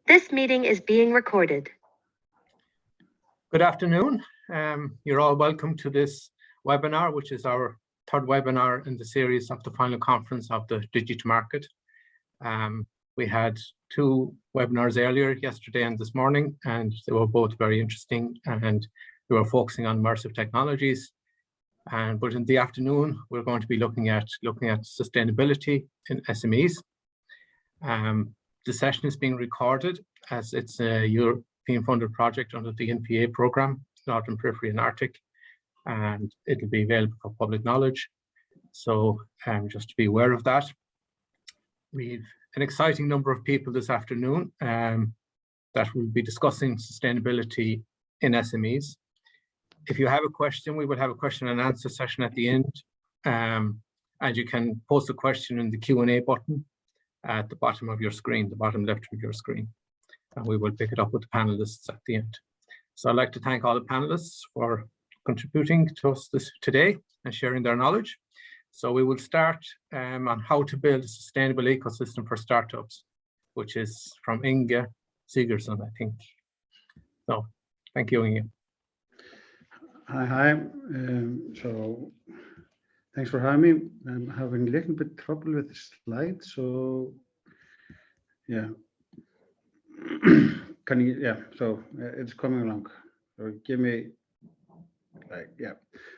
This meeting is being recorded. Good afternoon. You're all welcome to this webinar, which is our third webinar in the series of the final conference of the Digi2market. We had two webinars earlier, yesterday and this morning, and they were both very interesting, and we were focusing on immersive technologies. But in the afternoon, we're going to be looking at sustainability in SMEs. The session is being recorded as it's a European funded project under the NPA program, Northern Periphery and Arctic, and it'll be available for public knowledge. So just to be aware of that. We've an exciting number of people this afternoon that will be discussing sustainability in SMEs. If you have a question, we will have a question and answer session at the end, and you can post a question in the Q&A button at the bottom of your screen, the bottom left of your screen, and we will pick it up with the panelists at the end. So I'd like to thank all the panelists for contributing to us today and sharing their knowledge. So we will start on how to build a sustainable ecosystem for startups, which is from Inge Sigurdsson, I think. So thank you, Inge. Hi. So thanks for having me. I'm having a little bit trouble with the slides, so yeah. Can you? Yeah. So it's coming along. So give me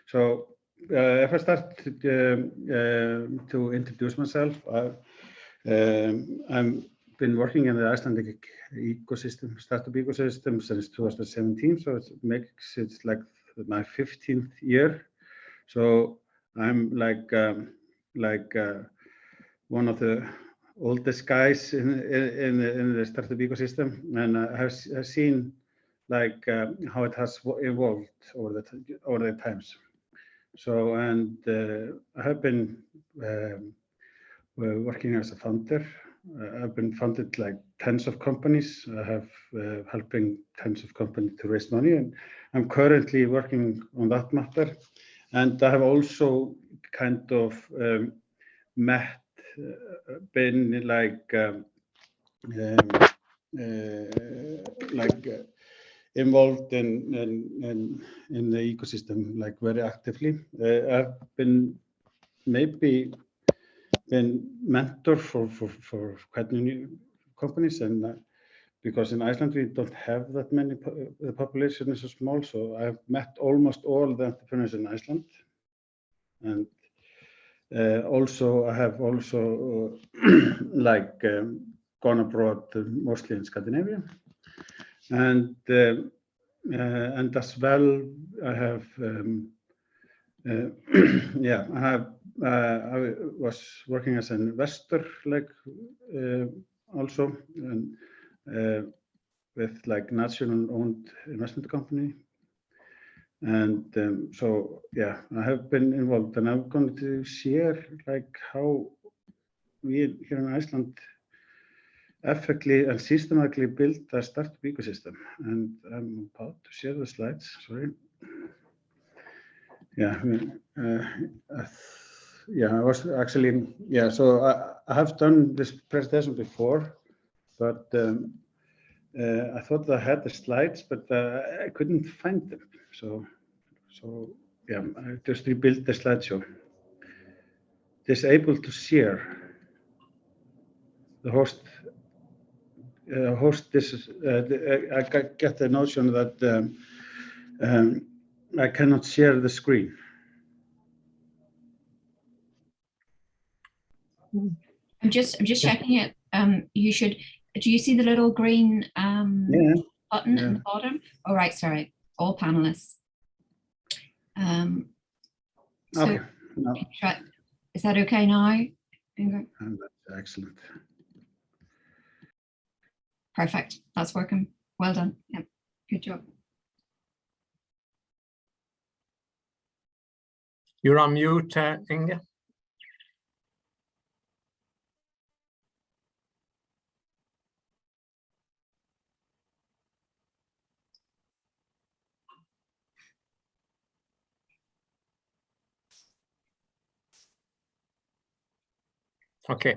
So if I start to introduce myself, I've been working in the Icelandic ecosystem, startup ecosystem, since 2017. So it makes it like my 15th year. So I'm like one of the oldest guys in the startup ecosystem, and I have seen like how it has evolved over the times. So I have been working as a founder. I've been funded like tens of companies. I have helping tens of companies to raise money, and I'm currently working on that matter. And I have also kind of been like involved in the ecosystem like very actively. I've been mentor for quite many companies, and because in Iceland we don't have that many, the population is so small, so I've met almost all the entrepreneurs in Iceland. And also I have also like gone abroad, mostly in Scandinavia, and as well I have I was working as an investor, like also, and with like national-owned investment company, and so yeah, I have been involved, and I'm going to share like how we here in Iceland effectively and systematically built a startup ecosystem. And I'm about to share the slides. Sorry. Yeah, I was actually, so I have done this presentation before, but I thought I had the slides, but I couldn't find them. So yeah, I just rebuilt the slideshow. Disable to share. The host this is, I get the notion that I cannot share the screen. I'm just checking it. You should. Do you see the little green button in the bottom? Oh, right. Sorry. All panelists. So Okay. No. Is that okay now? That's excellent. Perfect. That's working. Well done. Yeah. Good job. You're on mute, Inge. Okay.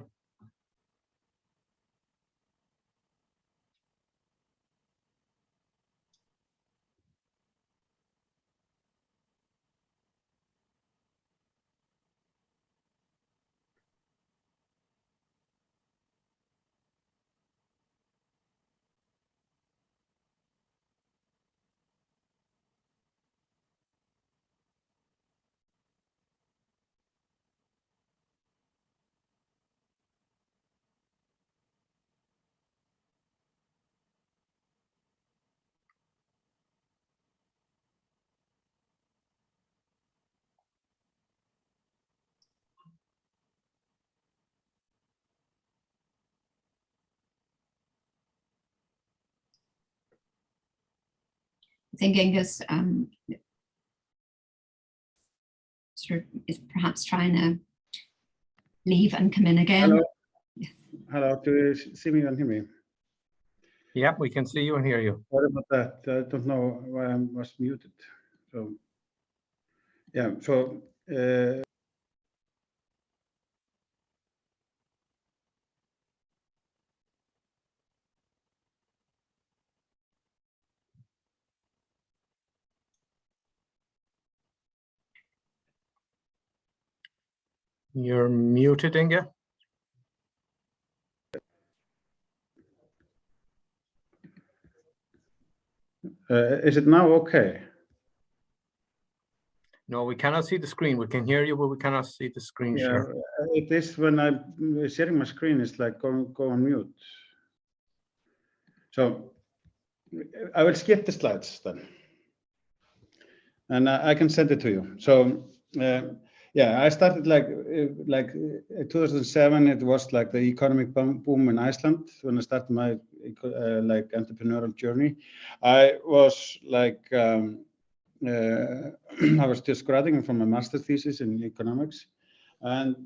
I think Inga's sort of is perhaps trying to leave and come in again. Hello. Yes. Hello, do you see me and hear me? Yeah, we can see you and hear you. Sorry about that. I don't know why I was muted. So, yeah, so You're muted, Inga. is it now okay? No, we cannot see the screen. We can hear you, but we cannot see the screen Yeah, share. it is when I'm sharing my screen, it's like go on mute. So I will skip the slides then. And I can send it to you. So yeah, I started like 2007. It was like the economic boom in Iceland when I started my like entrepreneurial journey. I was like I was just graduating from my master's thesis in economics, and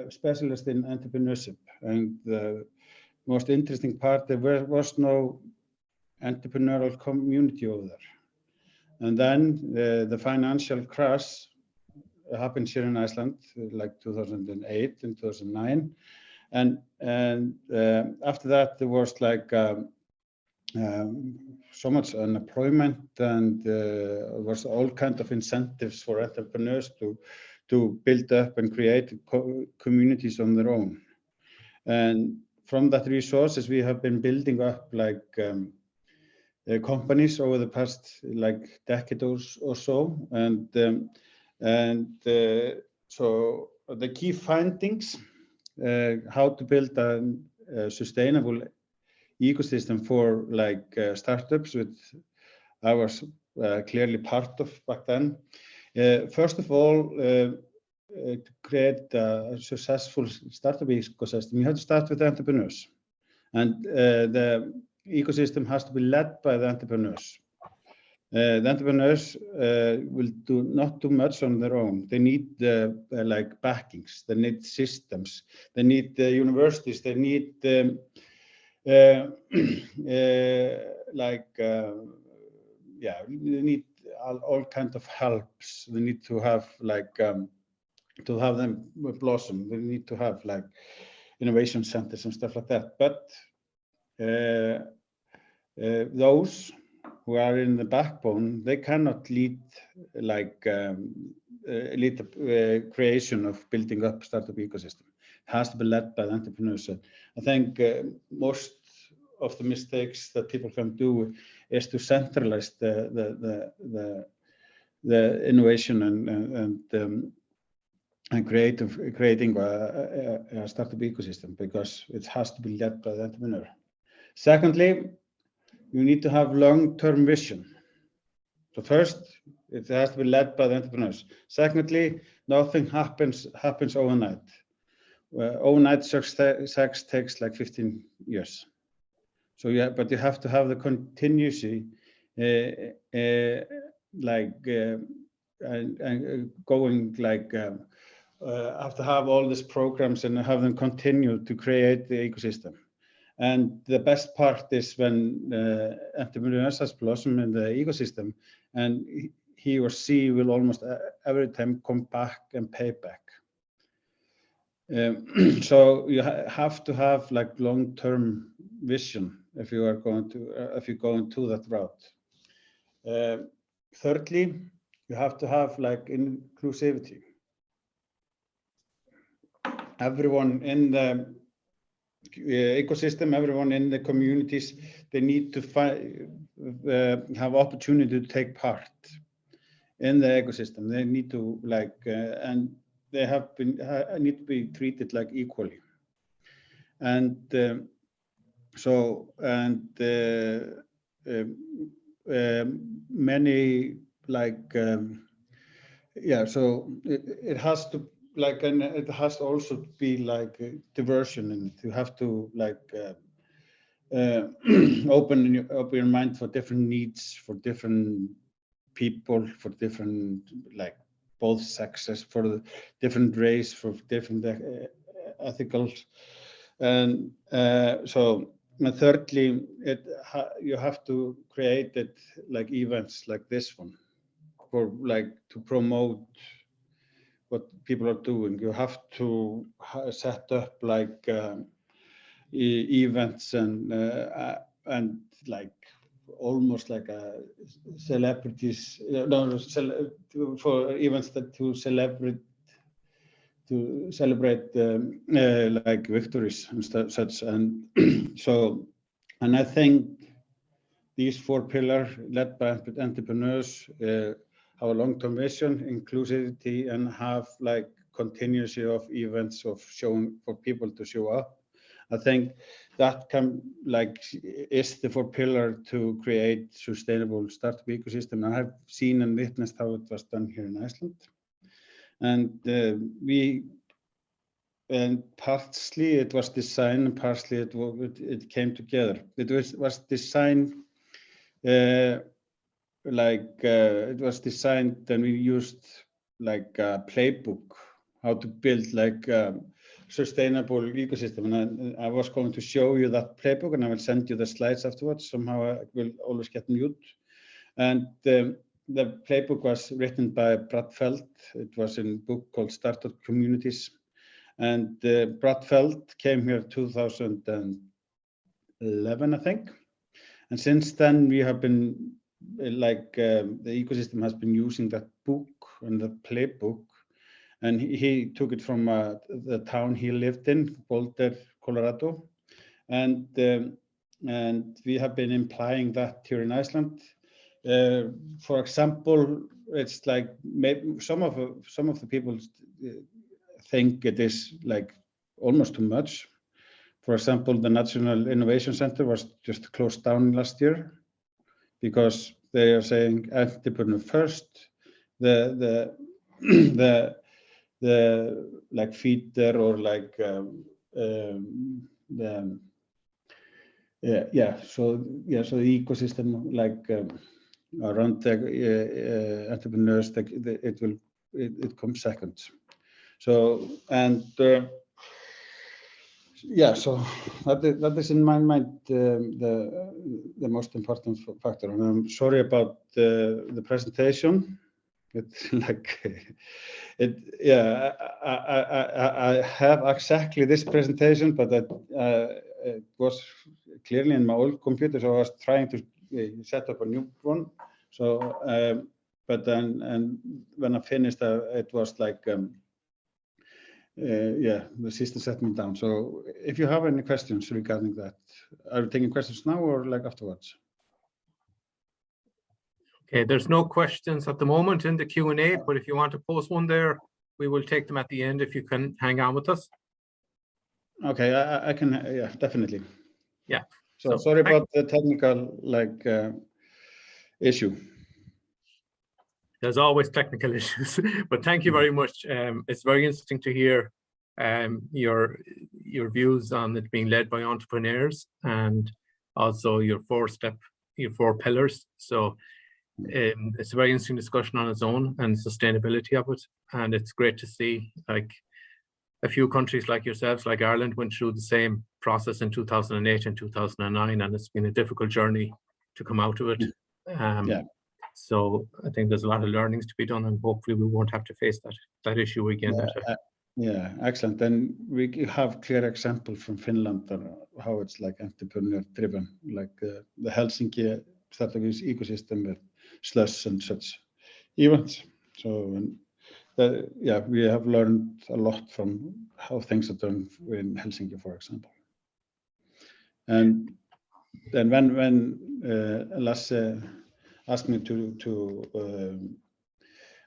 specialist in entrepreneurship. And the most interesting part, there was no entrepreneurial community over there. And then the financial crash happened here in Iceland, like 2008 and 2009. And after that, there was like so much unemployment, and there was all kinds of incentives for entrepreneurs to build up and create communities on their own. And from that resources, we have been building up like companies over the past like decade or so, and so the key findings, how to build a sustainable ecosystem for like startups, which I was clearly part of back then. First of all, to create a successful startup ecosystem, you have to start with entrepreneurs, and the ecosystem has to be led by the entrepreneurs. The entrepreneurs will not do much on their own. They need like backings, they need systems, they need universities, they need yeah, they need all kinds of helps. They need to have like to have them blossom. They need to have like innovation centers and stuff like that. But those who are in the backbone, they cannot lead like lead the creation of building up startup ecosystem. It has to be led by the entrepreneurs. I think most of the mistakes that people can do is to centralize the innovation and creating a startup ecosystem, because it has to be led by the entrepreneur. Secondly, you need to have long-term vision. So first, it has to be led by the entrepreneurs. Secondly, nothing happens overnight. Overnight success takes like 15 years. So yeah, but you have to have the continuity, like and going like have to have all these programs and have them continue to create the ecosystem. And the best part is when entrepreneurs has blossomed in the ecosystem, and he or she will almost every time come back and pay back. So you have to have like long-term vision if you are going to if you go into that route. Thirdly, you have to have like inclusivity. Everyone in the ecosystem, everyone in the communities, they need to have opportunity to take part in the ecosystem. They need to like and they have been need to be treated like equally. And so many like yeah, so it has to like, and it has to also be like diversion, and you have to like open your mind for different needs, for different people, for different, like both sexes, for the different race, for different ethicals. And so, and thirdly, you have to create it like events like this one, for like to promote what people are doing. You have to set up like events and like almost like a celebrities, for events that to celebrate like victories and such. And so, and I think these 4 pillars led by entrepreneurs have a long-term vision, inclusivity, and have like continuity of events of showing for people to show up. I think that can like is the 4 pillar to create sustainable startup ecosystem. I have seen and witnessed how it was done here in Iceland, and partially it was designed, and partially it came together. It was designed it was designed, and we used like a playbook how to build like sustainable ecosystem. And I was going to show you that playbook, and I will send you the slides afterwards. Somehow I will always get mute. And the playbook was written by Brad Feld. It was in a book called Startup Communities. And Brad Feld came here 2011, I think. And since then, we have been like the ecosystem has been using that book and the playbook. And he took it from the town he lived in, Boulder, Colorado. And we have been implying that here in Iceland. For example, it's like maybe some of the people think it is like almost too much. For example, the National Innovation Center was just closed down last year because they are saying entrepreneur first. The like feeder or like so the ecosystem like around the entrepreneurs, it comes second. So and so that is in my mind the most important factor. And I'm sorry about the presentation. It's like I have exactly this presentation, but it was clearly in my old computer, so I was trying to set up a new one. So but then and when I finished, it was like the system set me down. So if you have any questions regarding that, are you taking questions now or like afterwards? Okay, there's no questions at the moment in the Q&A, but if you want to post one there, we will take them at the end if you can hang on with us. Okay, I can, yeah, definitely. Yeah. So sorry about the technical like issue. There's always technical issues, but thank you very much. It's very interesting to hear your views on it being led by entrepreneurs, and also your 4 pillars. So it's a very interesting discussion on its own and sustainability of it. And it's great to see like a few countries like yourselves, like Ireland, went through the same process in 2008 and 2009, and it's been a difficult journey to come out of it. So I think there's a lot of learnings to be done, and hopefully we won't have to face that issue again. Yeah, excellent. And we have clear example from Finland how it's like entrepreneur driven, like the Helsinki startup ecosystem with slush and such events. So we have learned a lot from how things are done in Helsinki, for example. And then when Lasse asked me to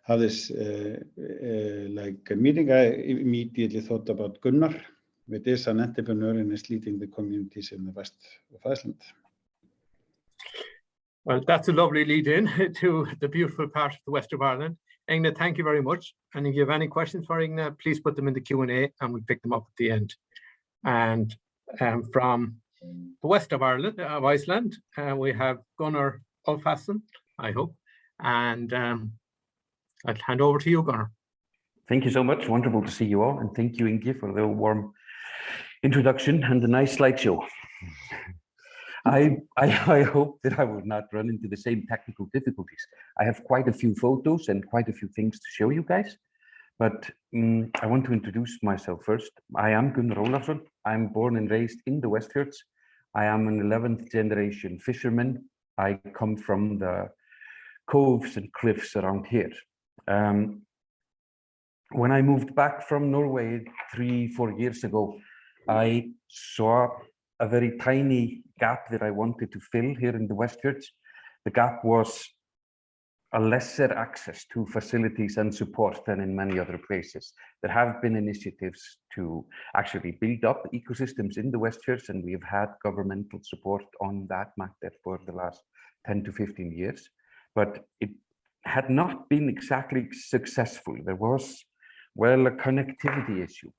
have this like a meeting, I immediately thought about Gunnar. It is an entrepreneur and is leading the communities in the west of Iceland. Well, that's a lovely lead in to the beautiful part of the west of Ireland. Inge, thank you very much. And if you have any questions for Inge, please put them in the Q&A and we'll pick them up at the end. And from the west of Iceland. We have Gunnar Olfason, I hope, and I'll hand over to you, Gunnar. Thank you so much. Wonderful to see you all, and thank you, Ingi, for the warm introduction and the nice slideshow. I hope that I will not run into the same technical difficulties. I have quite a few photos and quite a few things to show you guys, but I want to introduce myself first. I am Gunnar Ólafsson. I'm born and raised in the Westfjords. I am an 11th generation fisherman. I come from the coves and cliffs around here. When I moved back from Norway 3-4 years ago, I saw a very tiny gap that I wanted to fill here in the Westfjords. The gap was a lesser access to facilities and support than in many other places. There have been initiatives to actually build up ecosystems in the Westfjords, and we have had governmental support on that matter for the last 10 to 15 years, but it had not been exactly successful. There was, well, a connectivity issue.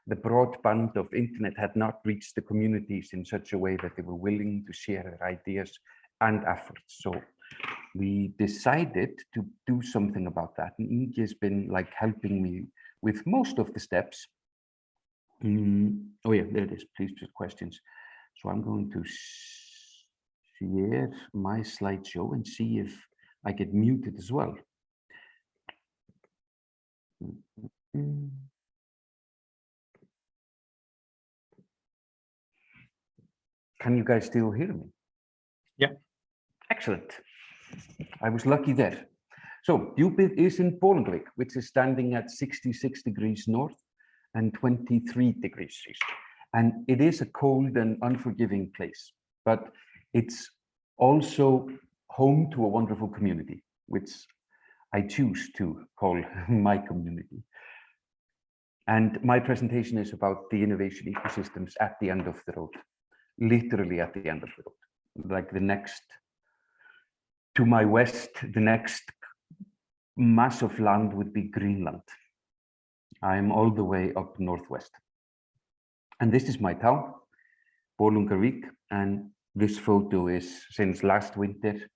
The broadband of internet had not reached the communities in such a way that they were willing to share their ideas and efforts. So we decided to do something about that. And Ingi has been like helping me with most of the steps. Oh yeah, there it is. Please put questions. So I'm going to share my slideshow and see if I get muted as well. Can you guys still hear me? Yeah. Excellent. I was lucky there. So Djúpið is in Bolungarvík, which is standing at 66 degrees north and 23 degrees east. And it is a cold and unforgiving place, but it's also home to a wonderful community, which I choose to call my community. And my presentation is about the innovation ecosystems at the end of the road. Literally at the end of the road, like the next, to my west, the next mass of land would be Greenland. I'm all the way up northwest. And this is my town, Bolungarvík, and this photo is since last winter.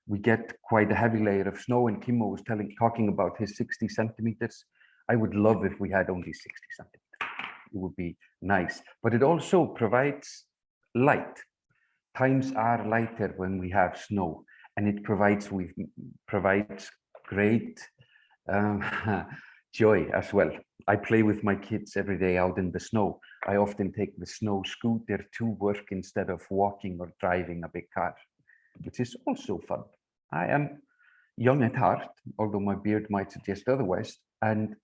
We get quite a heavy layer of snow, and Kimmo was talking about his 60 centimeters. I would love if we had only 60 centimeters. It would be nice, but it also provides light. Times are lighter when we have snow, and it provides great joy as well. I play with my kids every day out in the snow. I often take the snow scooter to work instead of walking or driving a big car, which is also fun. I am young at heart, although my beard might suggest otherwise, and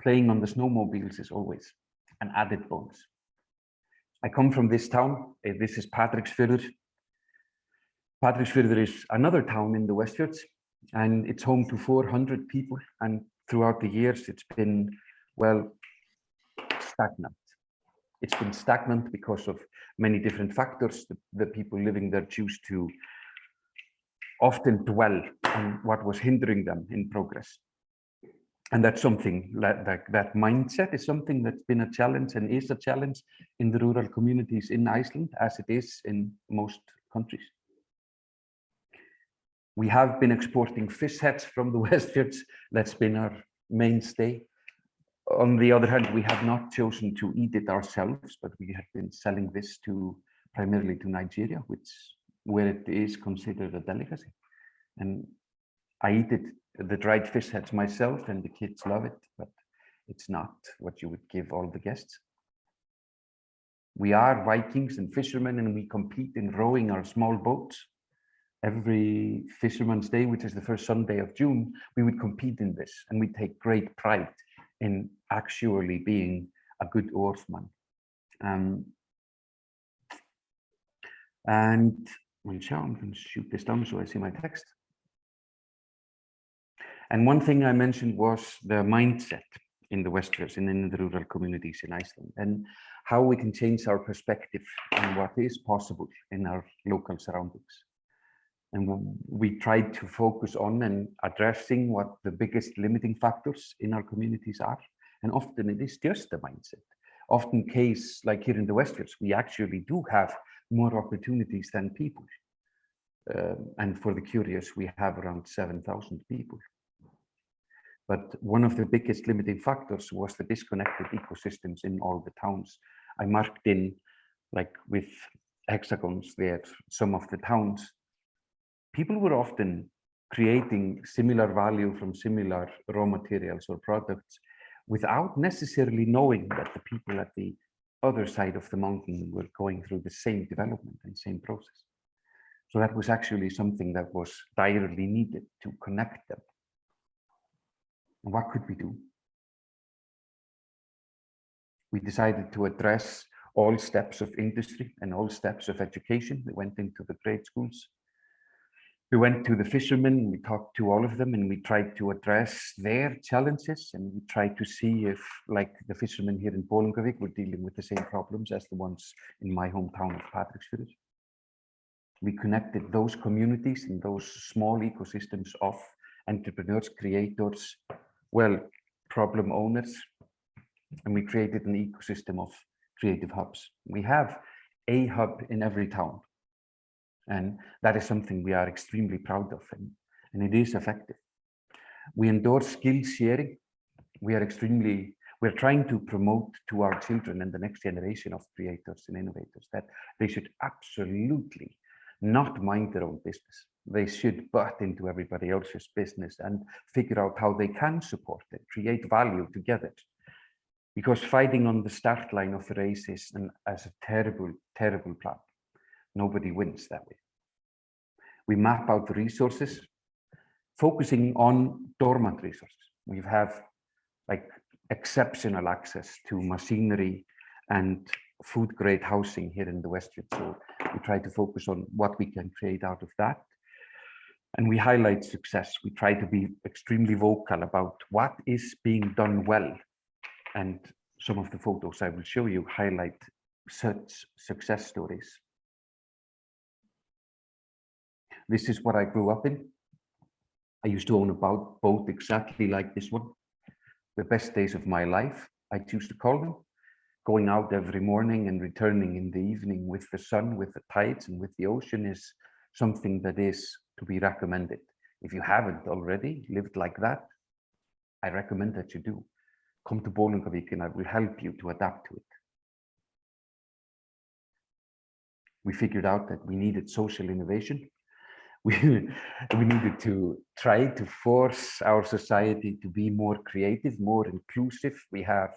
playing on the snowmobiles is always an added bonus. I come from this town. This is Patreksfjörður. Patreksfjörður is another town in the Westfjords, and it's home to 400 people. And throughout the years, it's been, well, stagnant. It's been stagnant because of many different factors. The people living there choose to often dwell on what was hindering them in progress. And that's something that mindset is something that's been a challenge and is a challenge in the rural communities in Iceland, as it is in most countries. We have been exporting fish heads from the Westfjords. That's been our mainstay. On the other hand, we have not chosen to eat it ourselves, but we have been selling this primarily to Nigeria, where it is considered a delicacy. And I eat it, the dried fish heads myself, and the kids love it, but it's not what you would give all the guests. We are Vikings and fishermen, and we compete in rowing our small boats. Every Fisherman's Day, which is the first Sunday of June, we would compete in this, and we take great pride in actually being a good oarsman. And I'm going to shoot this down so I see my text. And one thing I mentioned was the mindset in the Westfjords and in the rural communities in Iceland, and how we can change our perspective on what is possible in our local surroundings. And we tried to focus on and addressing what the biggest limiting factors in our communities are. And often it is just the mindset. Often case, like here in the Westfjords, we actually do have more opportunities than people. And for the curious, we have around 7,000 people. But one of the biggest limiting factors was the disconnected ecosystems in all the towns. I marked in, like with hexagons there, some of the towns. People were often creating similar value from similar raw materials or products without necessarily knowing that the people at the other side of the mountain were going through the same development and same process. So that was actually something that was direly needed to connect them. And what could we do? We decided to address all steps of industry and all steps of education. We went into the grade schools. We went to the fishermen, we talked to all of them, and we tried to address their challenges, and we tried to see if, like the fishermen here in Bolungarvík, were dealing with the same problems as the ones in my hometown of Patreksfjörður. We connected those communities and those small ecosystems of entrepreneurs, creators, well, problem owners, and we created an ecosystem of creative hubs. We have a hub in every town. And that is something we are extremely proud of, and it is effective. We endorse skill sharing. We're trying to promote to our children and the next generation of creators and innovators that they should absolutely not mind their own business. They should butt into everybody else's business and figure out how they can support it, create value together. Because fighting on the start line of a race is a terrible, terrible plan. Nobody wins that way. We map out the resources, focusing on dormant resources. We have like exceptional access to machinery and food grade housing here in the Westfjords. So we try to focus on what we can create out of that. And we highlight success. We try to be extremely vocal about what is being done well. And some of the photos I will show you highlight such success stories. This is what I grew up in. I used to own a boat exactly like this one. The best days of my life, I choose to call them. Going out every morning and returning in the evening with the sun, with the tides and with the ocean is something that is to be recommended. If you haven't already lived like that, I recommend that you do. Come to Bolungarvík and I will help you to adapt to it. We figured out that we needed social innovation. We needed to try to force our society to be more creative, more inclusive. We have,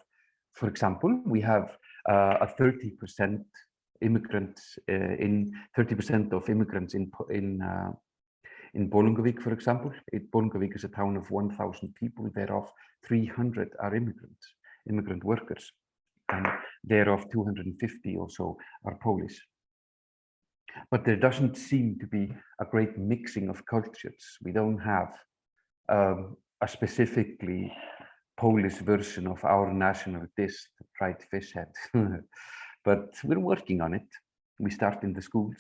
for example, we have a 30% immigrants in 30% of immigrants in Bolungarvík, for example. Bolungarvík is a town of 1,000 people, thereof 300 are immigrant workers, and thereof 250 or so are Polish. But there doesn't seem to be a great mixing of cultures. We don't have a specifically Polish version of our national dish, the fried fish head. But we're working on it. We start in the schools.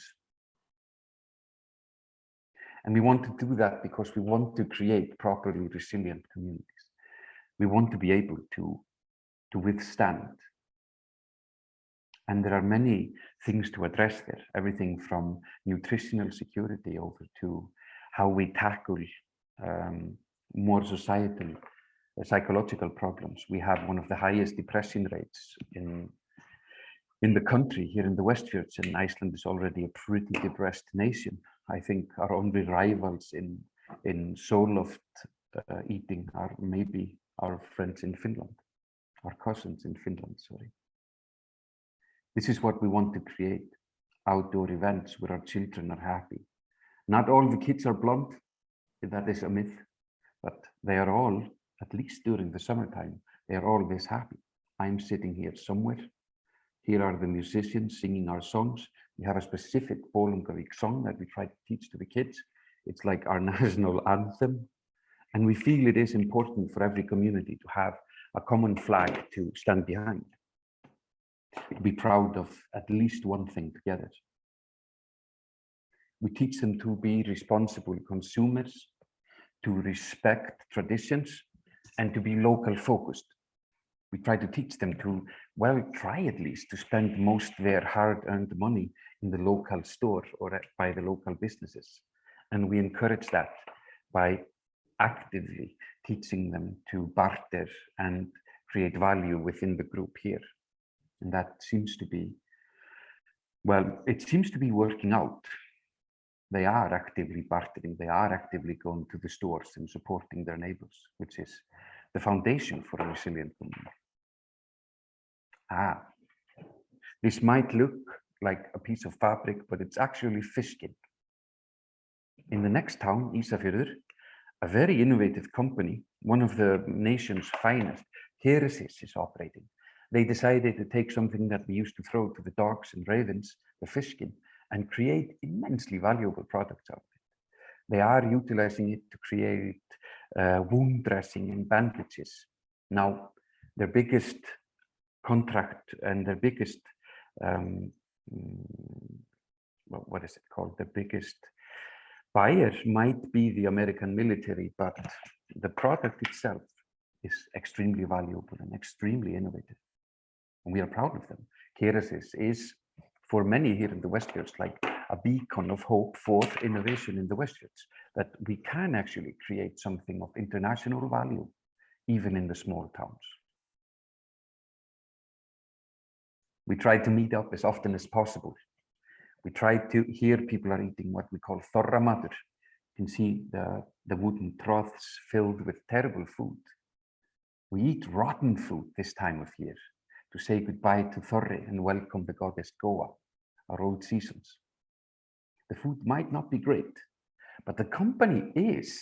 And we want to do that because we want to create properly resilient communities. We want to be able to withstand. And there are many things to address there, everything from nutritional security over to how we tackle more societal, psychological problems. We have one of the highest depression rates in the country here in the Westfjords, and Iceland is already a pretty depressed nation. I think our only rivals in soul-loft eating are maybe our friends in Finland, our cousins in Finland, sorry. This is what we want to create, outdoor events where our children are happy. Not all the kids are blonde, that is a myth, but they are all, at least during the summertime, they are always happy. I'm sitting here somewhere. Here are the musicians singing our songs. We have a specific Bolungarvík song that we try to teach to the kids. It's like our national anthem. And we feel it is important for every community to have a common flag to stand behind. To be proud of at least one thing together. We teach them to be responsible consumers, to respect traditions, and to be local focused. We try to teach them to, well, try at least to spend most their hard-earned money in the local store or by the local businesses. And we encourage that by actively teaching them to barter and create value within the group here. And that seems to be, well, it seems to be working out. They are actively bartering, they are actively going to the stores and supporting their neighbors, which is the foundation for a resilient community. This might look like a piece of fabric, but it's actually fish skin. In the next town, Ísafjörður, a very innovative company, one of the nation's finest, Keresis, is operating. They decided to take something that we used to throw to the dogs and ravens, the fish skin, and create immensely valuable products out of it. They are utilizing it to create wound dressing and bandages. Now, their biggest contract and their biggest, what is it called? The biggest buyer might be the American military, but the product itself is extremely valuable and extremely innovative. And we are proud of them. Keresis is, for many here in the Westfjords, like a beacon of hope for innovation in the Westfjords, that we can actually create something of international value, even in the small towns. We try to meet up as often as possible. We try to, here people are eating what we call þorramatur. You can see the wooden troughs filled with terrible food. We eat rotten food this time of year to say goodbye to Þorri and welcome the goddess Goa, our old seasons. The food might not be great, but the company is.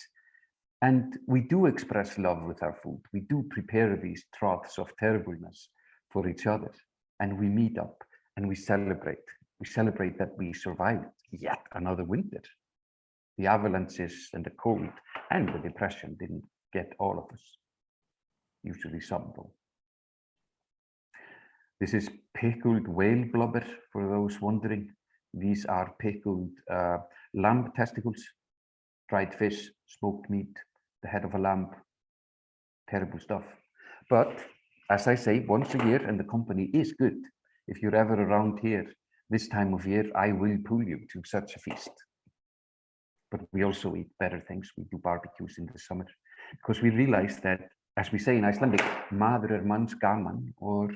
And we do express love with our food. We do prepare these troughs of terribleness for each other. And we meet up and we celebrate. We celebrate that we survived yet another winter. The avalanches and the cold and the depression didn't get all of us. Usually some though. This is pickled whale blubber, for those wondering. These are pickled lamb testicles, dried fish, smoked meat, the head of a lamb, terrible stuff. But as I say, once a year, and the company is good. If you're ever around here this time of year, I will pull you to such a feast. But we also eat better things. We do barbecues in the summer because we realize that, as we say in Icelandic, maður manns gaman, or,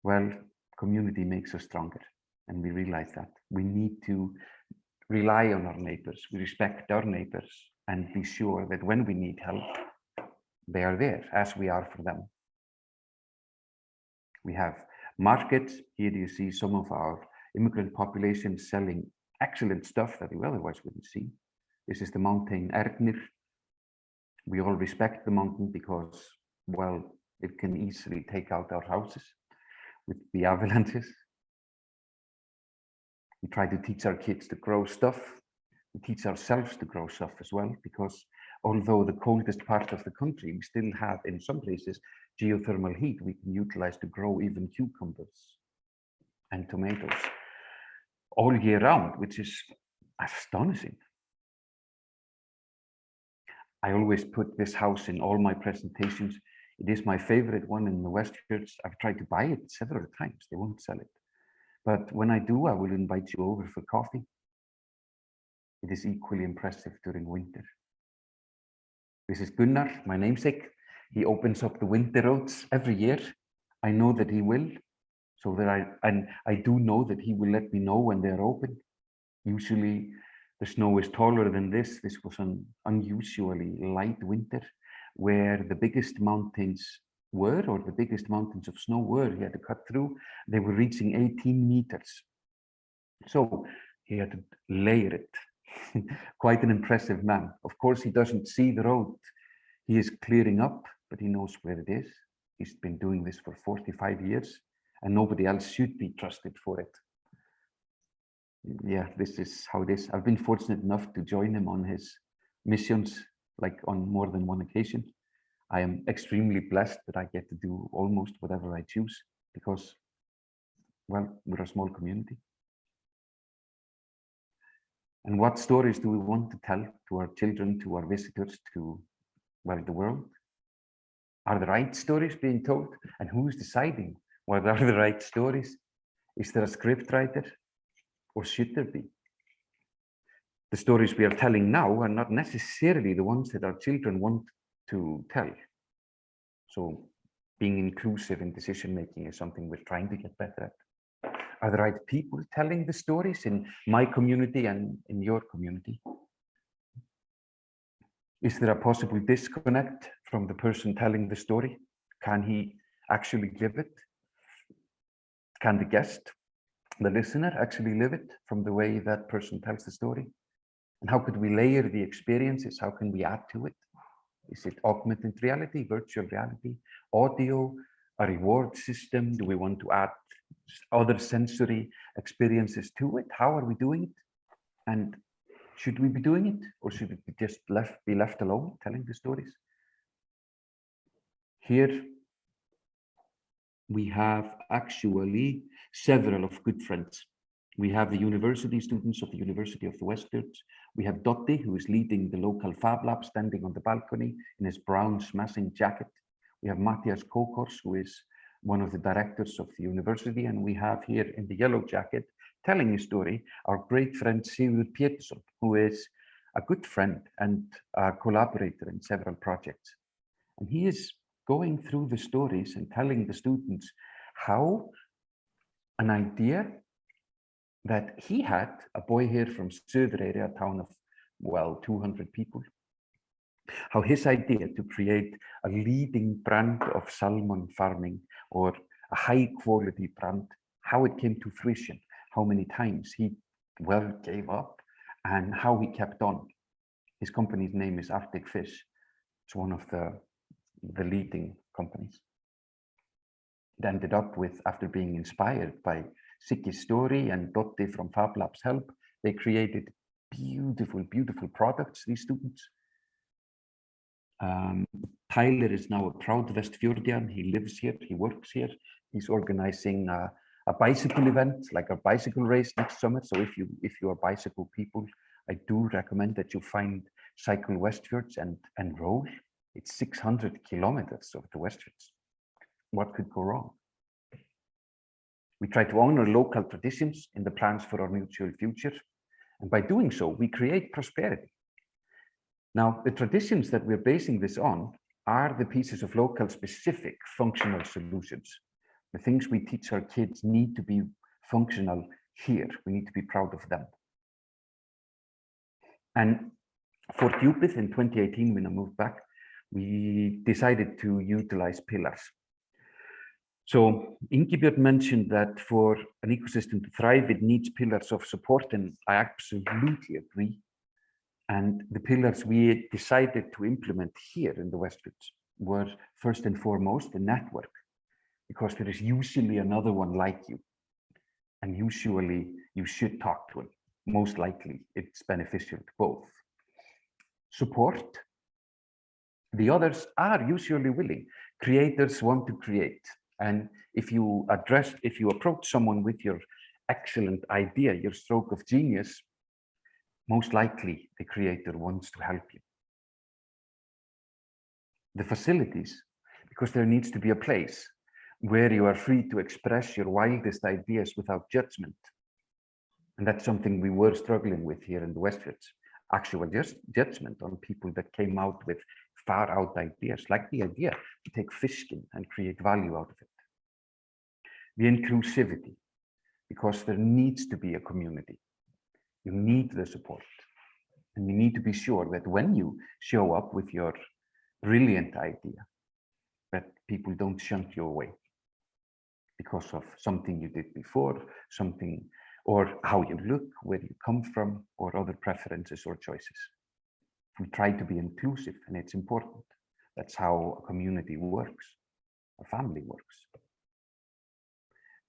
well, community makes us stronger. And we realize that we need to rely on our neighbors, we respect our neighbors, and be sure that when we need help, they are there as we are for them. We have markets. Here you see some of our immigrant population selling excellent stuff that you otherwise wouldn't see. This is the mountain Ernir. We all respect the mountain because, well, it can easily take out our houses with the avalanches. We try to teach our kids to grow stuff. We teach ourselves to grow stuff as well, because although the coldest part of the country, we still have in some places geothermal heat we can utilize to grow even cucumbers and tomatoes all year round, which is astonishing. I always put this house in all my presentations. It is my favorite one in the Westfjords. I've tried to buy it several times. They won't sell it. But when I do, I will invite you over for coffee. It is equally impressive during winter. This is Gunnar, my namesake. He opens up the winter oats every year. I know that he will, so that I do know that he will let me know when they're open. Usually the snow is taller than this. This was an unusually light winter where the biggest mountains were, or the biggest mountains of snow were, he had to cut through. They were reaching 18 meters. So he had to layer it. Quite an impressive man. Of course, he doesn't see the road he is clearing up, but he knows where it is. He's been doing this for 45 years, and nobody else should be trusted for it. Yeah, this is how it is. I've been fortunate enough to join him on his missions, like on more than one occasion. I am extremely blessed that I get to do almost whatever I choose because, well, we're a small community. And what stories do we want to tell to our children, to our visitors, to, well, the world? Are the right stories being told? And who's deciding what are the right stories? Is there a script writer, or should there be? The stories we are telling now are not necessarily the ones that our children want to tell. So being inclusive in decision making is something we're trying to get better at. Are the right people telling the stories in my community and in your community? Is there a possible disconnect from the person telling the story? Can he actually live it? Can the guest, the listener, actually live it from the way that person tells the story? And how could we layer the experiences? How can we add to it? Is it augmented reality, virtual reality, audio, a reward system? Do we want to add other sensory experiences to it? How are we doing it? And should we be doing it, or should it be just be left alone, telling the stories? Here we have actually several of good friends. We have the university students of the University of the Westfields. We have Dotti, who is leading the local Fab Lab, standing on the balcony in his brown smashing jacket. We have Matthias Kokors, who is one of the directors of the university. And we have here in the yellow jacket, telling his story, our great friend Sigurður Pétursson, who is a good friend and a collaborator in several projects. And he is going through the stories and telling the students how an idea that he had, a boy here from Söder area, a town of, well, 200 people, how his idea to create a leading brand of salmon farming, or a high quality brand, how it came to fruition, how many times he, well, gave up, and how he kept on. His company's name is Arctic Fish. It's one of the leading companies. It ended up with, after being inspired by Siggi's story and Dotti from Fab Lab's help, they created beautiful, beautiful products, these students. Tyler is now a proud Westfjordian. He lives here, he works here. He's organizing a bicycle event, like a bicycle race next summer. So if you are bicycle people, I do recommend that you find Cycle Westfjords and enroll. It's 600 kilometers of the Westfjords. What could go wrong? We try to honor local traditions in the plans for our mutual future. And by doing so, we create prosperity. Now, the traditions that we're basing this on are the pieces of local specific functional solutions. The things we teach our kids need to be functional here. We need to be proud of them. And for Djúpið in 2018, when I moved back, we decided to utilize pillars. So Ingibjörn mentioned that for an ecosystem to thrive, it needs pillars of support, and I absolutely agree. And the pillars we decided to implement here in the Westfields were first and foremost the network, because there is usually another one like you, and usually you should talk to him. Most likely it's beneficial to both. Support. The others are usually willing. Creators want to create. And if you approach someone with your excellent idea, your stroke of genius, most likely the creator wants to help you. The facilities, because there needs to be a place where you are free to express your wildest ideas without judgment. And that's something we were struggling with here in the Westfields. Actual judgment on people that came out with far out ideas, like the idea to take fish skin and create value out of it. The inclusivity, because there needs to be a community. You need the support. And you need to be sure that when you show up with your brilliant idea, that people don't shunt you away because of something you did before, something, or how you look, where you come from, or other preferences or choices. We try to be inclusive, and it's important. That's how a community works, a family works.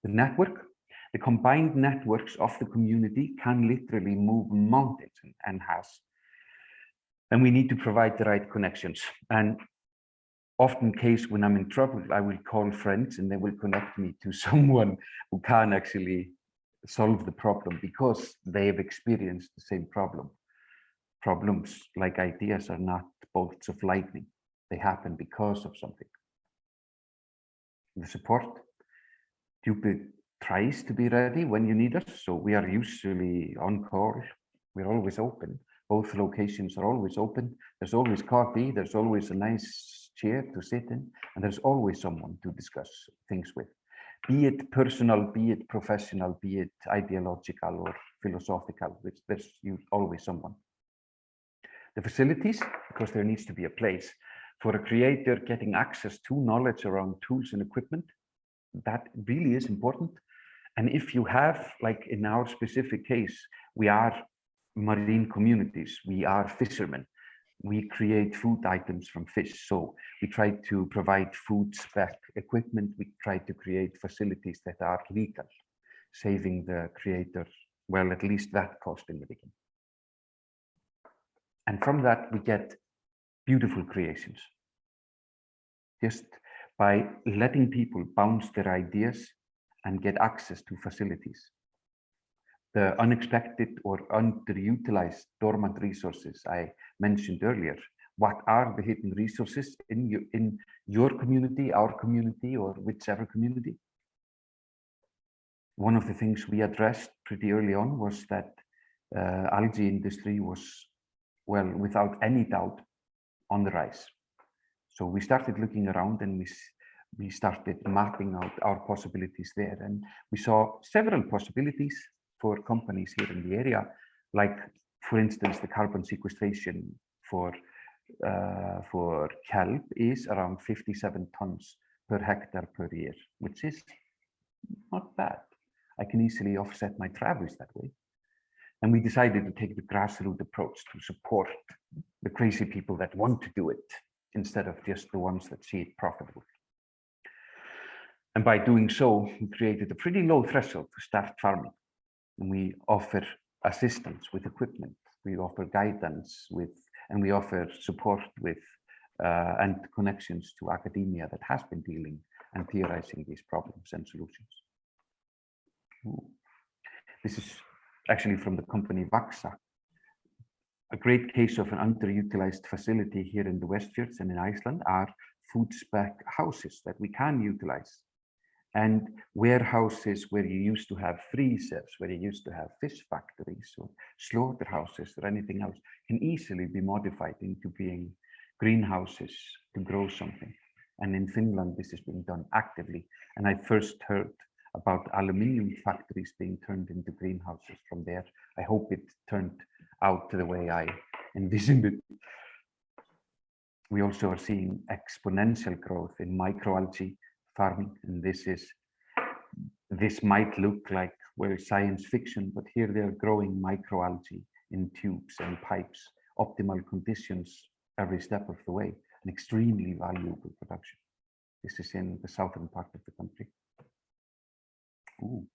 The network, the combined networks of the community can literally move mountains, and has. And we need to provide the right connections. And often case when I'm in trouble, I will call friends and they will connect me to someone who can actually solve the problem, because they have experienced the same problem. Problems like ideas are not bolts of lightning. They happen because of something. the support. Dupit tries to be ready when you need us, so we are usually on call. We're always open. Both locations are always open. There's always coffee, there's always a nice chair to sit in, and there's always someone to discuss things with. Be it personal, be it professional, be it ideological or philosophical, there's always someone. The facilities, because there needs to be a place for a creator getting access to knowledge around tools and equipment, that really is important. And if you have, like in our specific case, we are marine communities, we are fishermen, we create food items from fish. So we try to provide food spec equipment, we try to create facilities that are legal, saving the creator, well, at least that cost in the beginning. And from that, we get beautiful creations. Just by letting people bounce their ideas and get access to facilities. The unexpected or underutilized dormant resources I mentioned earlier. What are the hidden resources in your community, our community, or whichever community? One of the things we addressed pretty early on was that algae industry was, well, without any doubt, on the rise. So we started looking around and we started mapping out our possibilities there. And we saw several possibilities for companies here in the area, like, for instance, the carbon sequestration for kelp is around 57 tons per hectare per year, which is not bad. I can easily offset my travels that way. And we decided to take the grassroots approach to support the crazy people that want to do it, instead of just the ones that see it profitable. And by doing so, we created a pretty low threshold to start farming. And we offer assistance with equipment, we offer guidance with, and we offer support with and connections to academia that has been dealing and theorizing these problems and solutions. Ooh. This is actually from the company Vaxa. A great case of an underutilized facility here in the Westfjords and in Iceland are food spec houses that we can utilize. And warehouses where you used to have freezers, where you used to have fish factories or slaughterhouses or anything else, can easily be modified into being greenhouses to grow something. And in Finland, this is being done actively. And I first heard about aluminium factories being turned into greenhouses from there. I hope it turned out the way I envisioned it. We also are seeing exponential growth in microalgae farming, and this might look like, well, science fiction, but here they're growing microalgae in tubes and pipes, optimal conditions every step of the way, an extremely valuable production. This is in the southern part of the country. Ooh.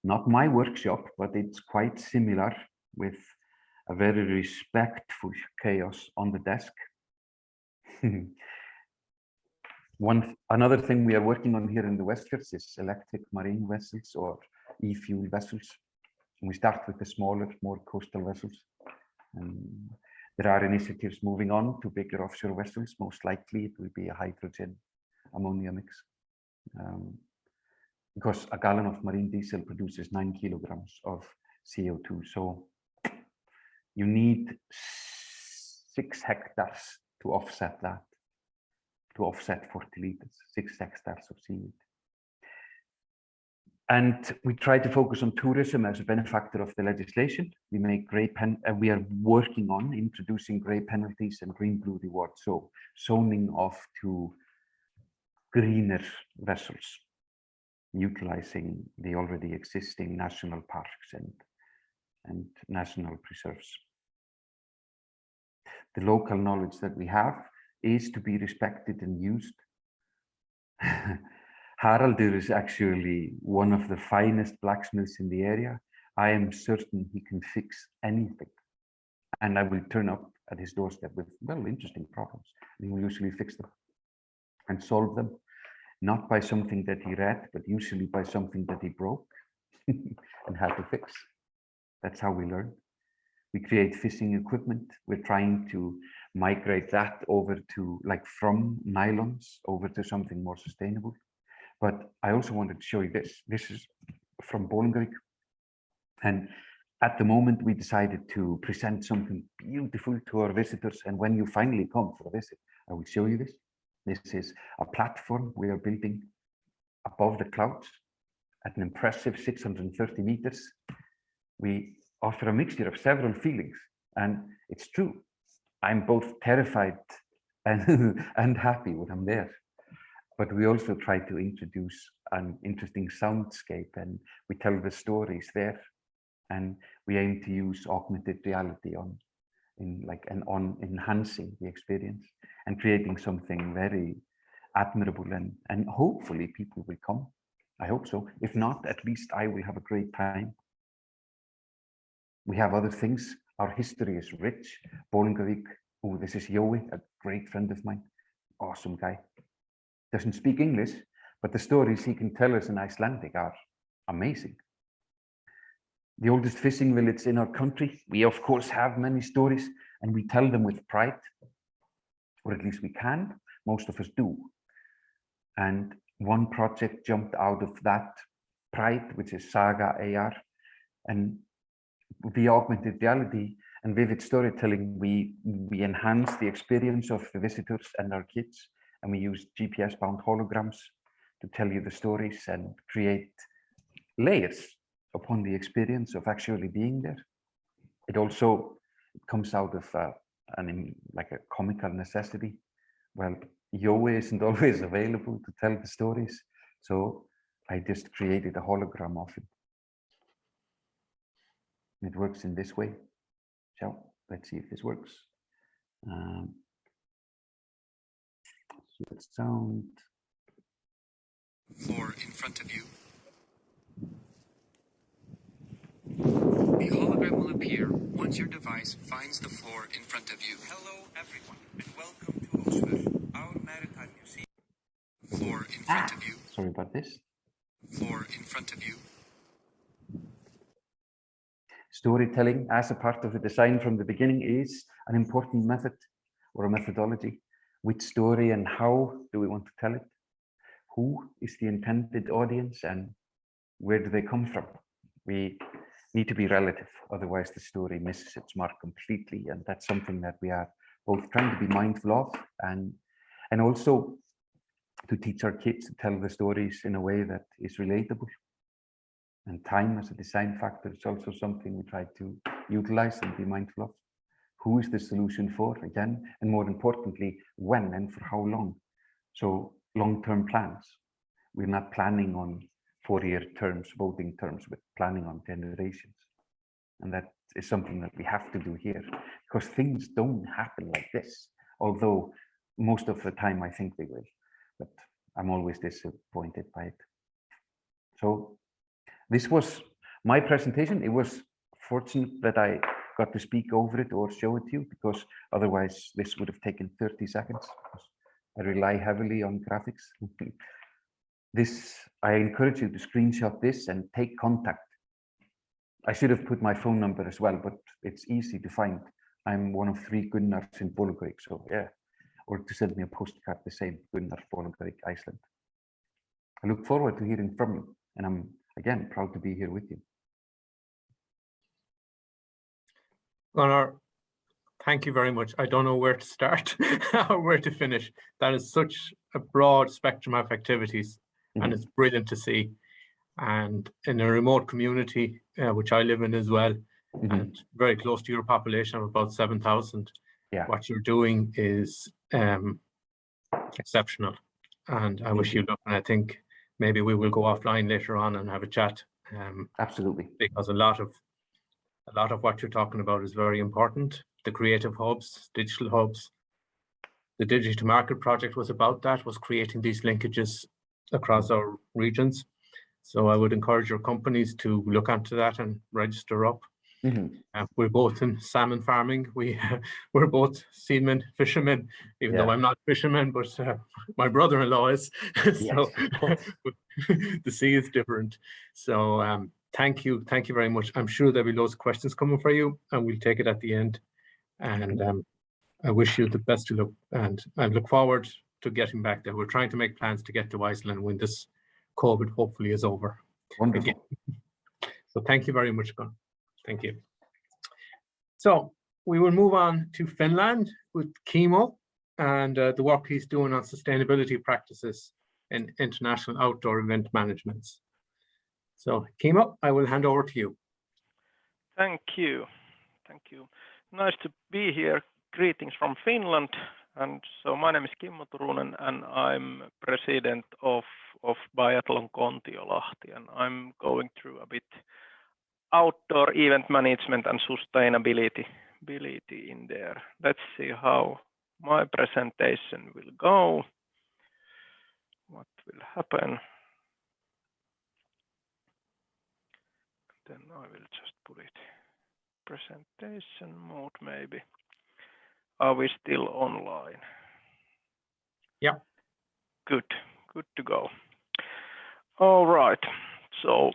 Not my workshop, but it's quite similar, with a very respectful chaos on the desk. Another thing we are working on here in the Westfjords is electric marine vessels or e-fuel vessels. And we start with the smaller, more coastal vessels. And there are initiatives moving on to bigger offshore vessels. Most likely it will be a hydrogen ammonia mix. Because a gallon of marine diesel produces 9 kilograms of CO2. So you need 6 hectares to offset that, to offset 40 liters, 6 hectares of seaweed. And we try to focus on tourism as a benefactor of the legislation. We make we are working on introducing gray penalties and green-blue rewards. So zoning off to greener vessels, utilizing the already existing national parks and national preserves. The local knowledge that we have is to be respected and used. Haraldur is actually one of the finest blacksmiths in the area. I am certain he can fix anything. And I will turn up at his doorstep with, well, interesting problems. And he will usually fix them and solve them, not by something that he read, but usually by something that he broke and had to fix. That's how we learn. We create fishing equipment. We're trying to migrate that over to, like, from nylons over to something more sustainable. But I also wanted to show you this. This is from Bolungarvík. And at the moment, we decided to present something beautiful to our visitors. And when you finally come for a visit, I will show you this. This is a platform we are building above the clouds at an impressive 630 meters. We offer a mixture of several feelings, and it's true. I'm both terrified and happy when I'm there. But we also try to introduce an interesting soundscape, and we tell the stories there. And we aim to use augmented reality on enhancing the experience and creating something very admirable, and hopefully people will come. I hope so. If not, at least I will have a great time. We have other things. Our history is rich. Bolungarvík, oh, this is Jói, a great friend of mine, awesome guy. Doesn't speak English, but the stories he can tell us in Icelandic are amazing. The oldest fishing village in our country. We of course have many stories, and we tell them with pride, or at least we can. Most of us do. And one project jumped out of that pride, which is Saga AR. And the augmented reality and vivid storytelling, we enhance the experience of the visitors and our kids, and we use GPS-bound holograms to tell you the stories and create layers upon the experience of actually being there. It also comes out of like a comical necessity. Well, Jói isn't always available to tell the stories, so I just created a hologram of him. It works in this way. So let's see if this works. So let's sound. Floor in front of you. The hologram will appear once your device finds the floor in front of you. Hello everyone, and welcome to Oxford, our maritime museum. Floor in front of you. Sorry about this. Floor in front of you. Storytelling as a part of the design from the beginning is an important method or a methodology. Which story and how do we want to tell it? Who is the intended audience and where do they come from? We need to be relative, otherwise the story misses its mark completely, and that's something that we are both trying to be mindful of, and also to teach our kids to tell the stories in a way that is relatable. And time as a design factor is also something we try to utilize and be mindful of. Who is the solution for, again, and more importantly, when and for how long? So long-term plans. We're not planning on 4-year terms, voting terms, but planning on generations. And that is something that we have to do here, because things don't happen like this, although most of the time I think they will, but I'm always disappointed by it. So this was my presentation. It was fortunate that I got to speak over it or show it to you, because otherwise this would have taken 30 seconds. I rely heavily on graphics. I encourage you to screenshot this and take contact. I should have put my phone number as well, but it's easy to find. I'm one of 3 Gunnars in Bolungarvík, so yeah. Or to send me a postcard, the same, Gunnar, Bolungarvík, Iceland. I look forward to hearing from you, and I'm again proud to be here with you. Gunnar, thank you very much. I don't know where to start or where to finish. That is such a broad spectrum of activities, and it's brilliant to see. And in a remote community, which I live in as well, and very close to your population of about 7,000, what you're doing is exceptional. And I wish you luck. And I think maybe we will go offline later on and have a chat. Absolutely. Because a lot of what you're talking about is very important. The creative hubs, digital hubs. The Digi2market project was about that, was creating these linkages across our regions. So I would encourage your companies to look onto that and register up. We're both in salmon farming. We're both seamen, fishermen, even though I'm not a fisherman, but my brother-in-law is. So the sea is different. So thank you very much. I'm sure there'll be loads of questions coming for you, and we'll take it at the end. And I wish you the best of luck, and I look forward to getting back there. We're trying to make plans to get to Iceland when this COVID hopefully is over. Wonderful. Again. So thank you very much, Gunn. Thank you. So we will move on to Finland with Kimmo and the work he's doing on sustainability practices in international outdoor event management. So Kimmo, I will hand over to you. Thank you. Thank you. Nice to be here. Greetings from Finland. And so my name is Kimmo Turunen, and I'm president of Biathlon Kontiolahti, and I'm going through a bit outdoor event management and sustainability in there. Let's see how my presentation will go. What will happen? Then I will just put it presentation mode maybe. Are we still online? Yeah. Good to go. All right. So,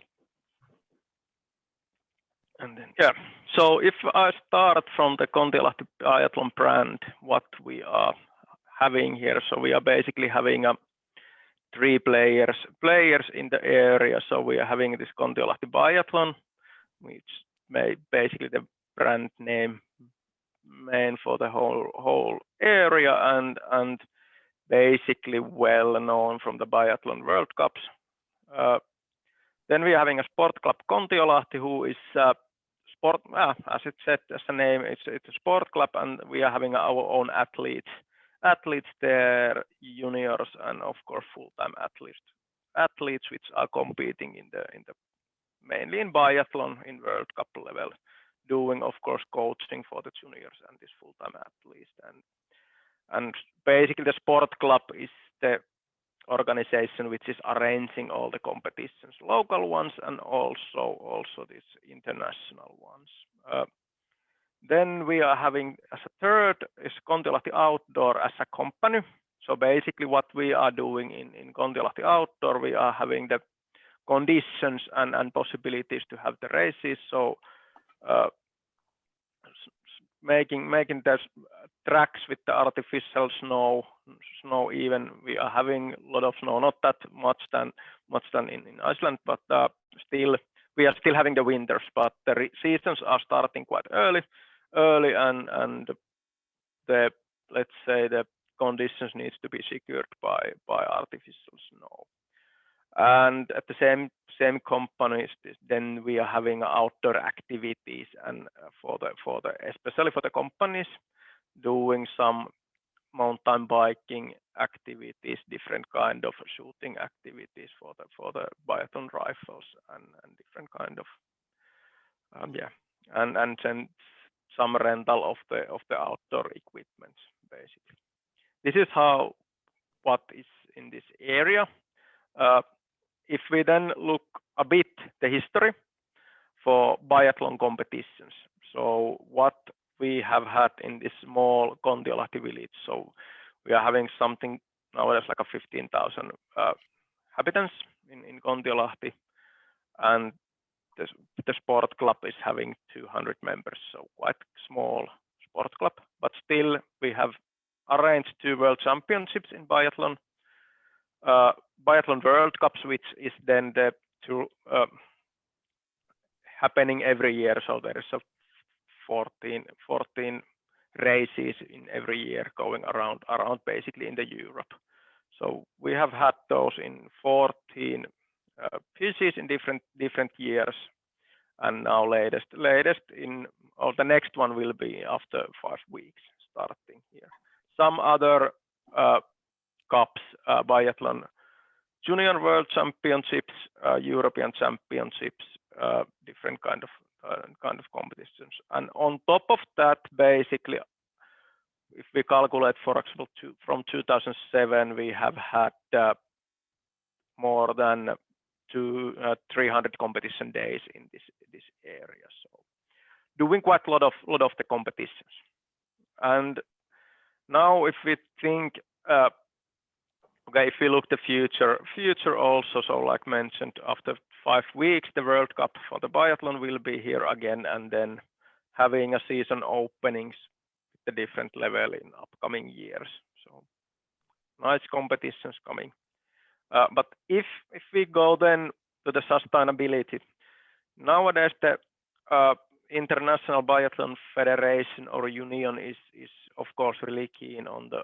and then, yeah. So if I start from the Kontiolahti Biathlon brand, what we are having here. So we are basically having three players in the area. So we are having this Kontiolahti Biathlon, which basically the brand name main for the whole area, and basically well known from the Biathlon World Cups. Then we are having a sport club Kontiolahti, who is sport, as it said, as a name, it's a sport club, and we are having our own athletes there, juniors, and of course full-time athletes which are competing in the mainly in biathlon in World Cup level, doing of course coaching for the juniors and this full-time athletes, and basically the sport club is the organization which is arranging all the competitions, local ones and also these international ones. Then we are having as a third is Kontiolahti Outdoor as a company. So basically what we are doing in Kontiolahti Outdoor, we are having the conditions and possibilities to have the races. So making the tracks with the artificial snow even. We are having a lot of snow, not that much than in Iceland, but still we are still having the winters, but the seasons are starting quite early and the, let's say, the conditions needs to be secured by artificial snow. And at the same companies, then we are having outdoor activities, and especially for the companies doing some mountain biking activities, different kind of shooting activities for the biathlon rifles and different kind of and then some rental of the outdoor equipment basically. This is what is in this area. If we then look a bit the history for biathlon competitions, so what we have had in this small Kontiolahti village. So we are having something nowadays like a 15,000 inhabitants in Kontiolahti, and the sport club is having 200 members, so quite small sport club. But still, we have arranged 2 world championships in biathlon. Biathlon World Cups, which is then the 2 happening every year. So there is a 14 races in every year going around basically in the Europe. So we have had those in 14 pieces in different years, and now latest in the next one will be after 5 weeks starting here. Some other cups, biathlon junior world championships, European championships, different kind of competitions. And on top of that, basically, if we calculate, for example, from 2007, we have had more than 300 competition days in this area. So doing quite a lot of the competitions. And now, if we think, okay, if we look the future also, so like mentioned, after 5 weeks, the World Cup for the biathlon will be here again, and then having a season openings the different level in upcoming years. So nice competitions coming. But if we go then to the sustainability, nowadays the International Biathlon Federation or Union is of course really keen on the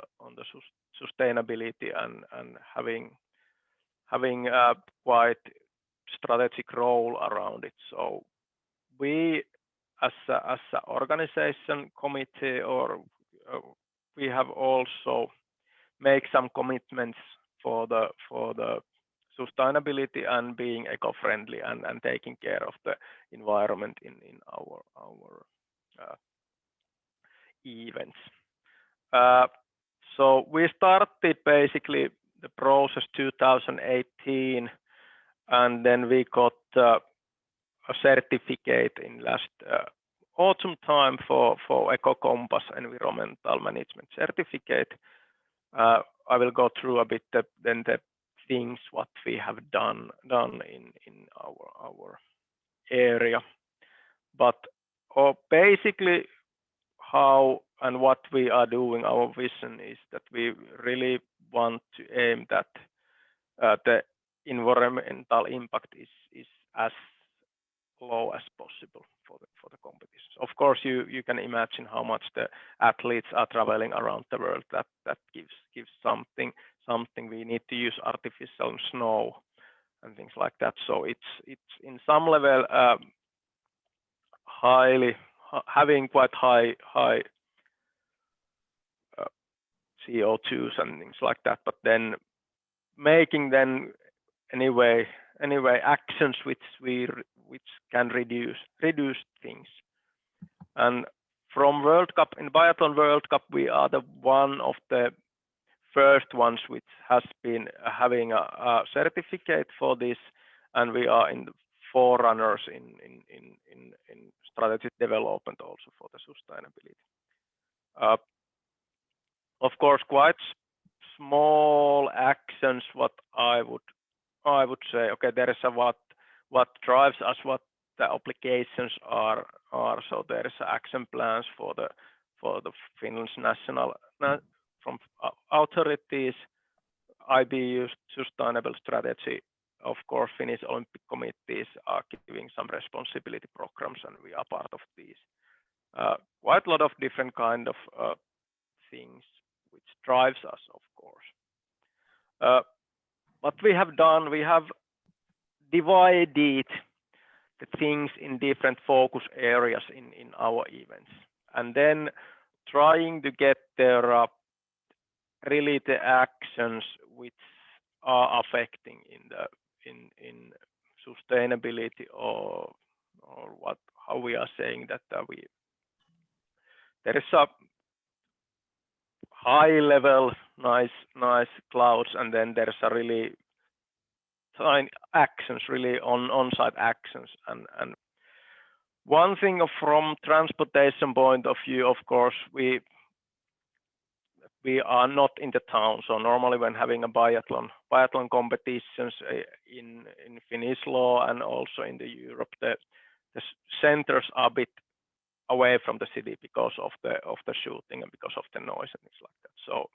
sustainability and having a quite strategic role around it. So we as a organization committee or we have also make some commitments for the sustainability and being eco-friendly and taking care of the environment in our events. So we started basically the process 2018, and then we got a certificate in last autumn time for Eco Compass environmental management certificate. I will go through a bit then the things what we have done in our area, but basically how and what we are doing. Our vision is that we really want to aim that the environmental impact is as low as possible for the competitions. Of course, you can imagine how much the athletes are traveling around the world. That gives something. We need to use artificial snow and things like that. So it's in some level having quite high CO2s and things like that. But then making then anyway actions which can reduce things. And from World Cup, in Biathlon World Cup, we are the one of the first ones which has been having a certificate for this, and we are in the forerunners in strategic development also for the sustainability. Of course, quite small actions. What I would say, okay, there is a what drives us, what the applications are. So there is action plans for the Finland's national from authorities, IBU sustainable strategy. Of course, Finnish Olympic committees are giving some responsibility programs, and we are part of these. Quite a lot of different kind of things which drives us, of course. What we have done, we have divided the things in different focus areas in our events, and then trying to get there really the actions which are affecting in sustainability or how we are saying that there is a high level nice clouds, and then there's a really tiny actions, really on-site actions. And one thing from transportation point of view, of course, we are not in the town. So normally when having a biathlon competitions in Finnish law and also in the Europe, the centers are a bit away from the city because of the shooting and because of the noise and things like that. So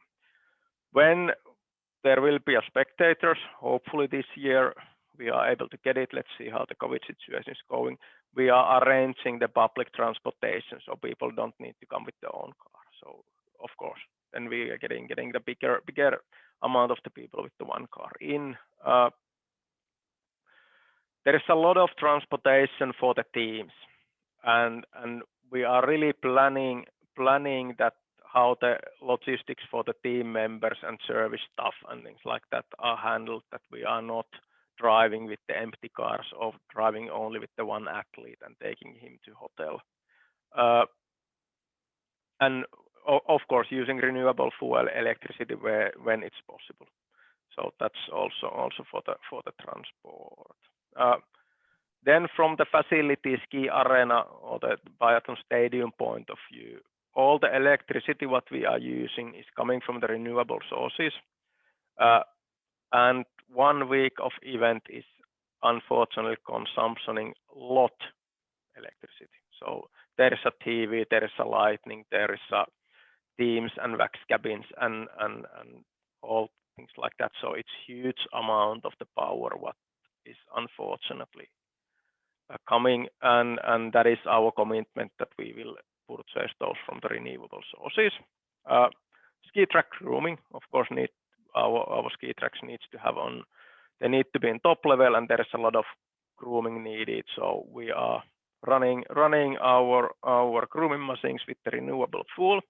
when there will be a spectators, hopefully this year we are able to get it. Let's see how the COVID situation is going. We are arranging the public transportation, so people don't need to come with their own car. So of course, then we are getting the bigger amount of the people with the one car in. There is a lot of transportation for the teams, and we are really planning that how the logistics for the team members and service staff and things like that are handled, that we are not driving with the empty cars or driving only with the one athlete and taking him to hotel. And of course, using renewable fuel, electricity when it's possible. So that's also for the transport. Then from the facility, ski arena or the biathlon stadium point of view, all the electricity what we are using is coming from the renewable sources. And 1 week of event is unfortunately consuming a lot electricity. So there is a TV, there is a lighting, there is a steams and wax cabins and all things like that. So it's huge amount of the power what is unfortunately coming, and that is our commitment that we will purchase those from the renewable sources. Ski track grooming, of course, our ski tracks needs to have on. They need to be in top level, and there is a lot of grooming needed. So we are running our grooming machines with the renewable fuel.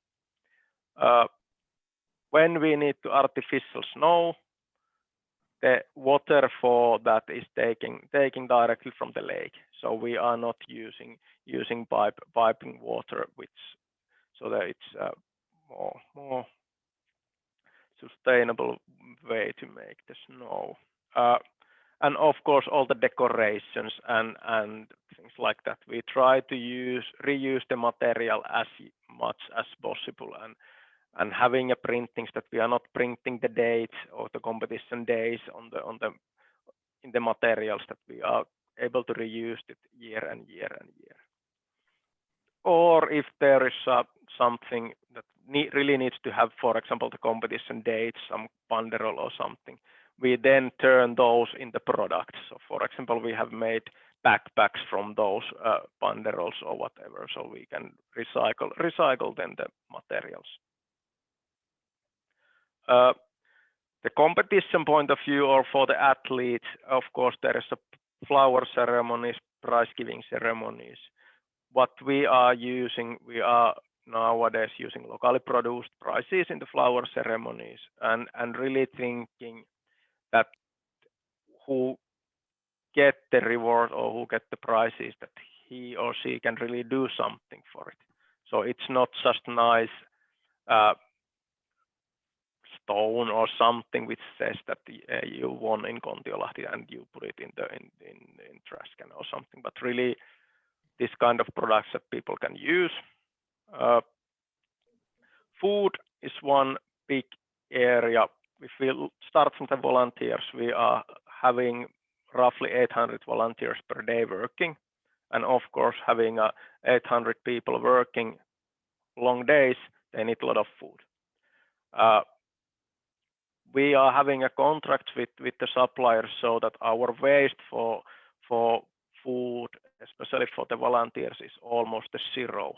When we need to artificial snow, the water for that is taking directly from the lake. So we are not using piping water, so that it's more sustainable way to make the snow. And of course, all the decorations and things like that. We try to reuse the material as much as possible, and having a printings that we are not printing the dates or the competition days in the materials, that we are able to reuse it year and year and year. Or if there is something that really needs to have, for example, the competition dates, some banderole or something, we then turn those into products. So for example, we have made backpacks from those banderoles or whatever, so we can recycle then the materials. The competition point of view, or for the athletes, of course, there is a flower ceremonies, prize giving ceremonies. What we are using, we are nowadays using locally produced prizes in the flower ceremonies, and really thinking that who get the reward or who get the prizes, that he or she can really do something for it. So it's not just nice stone or something which says that you won in Kontiolahti and you put it in trash can or something, but really this kind of products that people can use. Food is one big area. If we start from the volunteers, we are having roughly 800 volunteers per day working, and of course, having 800 people working long days, they need a lot of food. We are having a contract with the suppliers so that our waste for food, especially for the volunteers, is almost zero.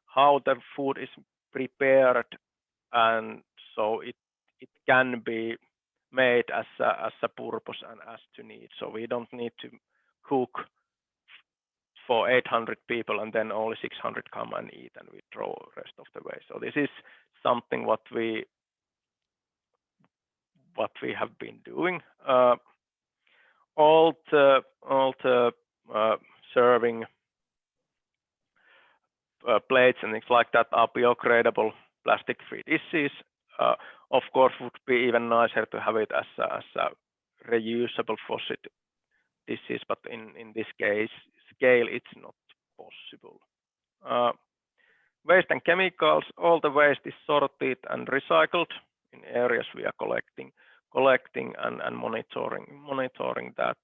How the food is prepared, and so it can be made as a purpose and as to need. So we don't need to cook for 800 people and then only 600 come and eat, and we throw the rest of the way. So this is something what we have been doing. All the serving plates and things like that are biodegradable plastic-free dishes. Of course, would be even nicer to have it as a reusable faucet dishes, but in this scale, it's not possible. Waste and chemicals, all the waste is sorted and recycled in areas we are collecting and monitoring that.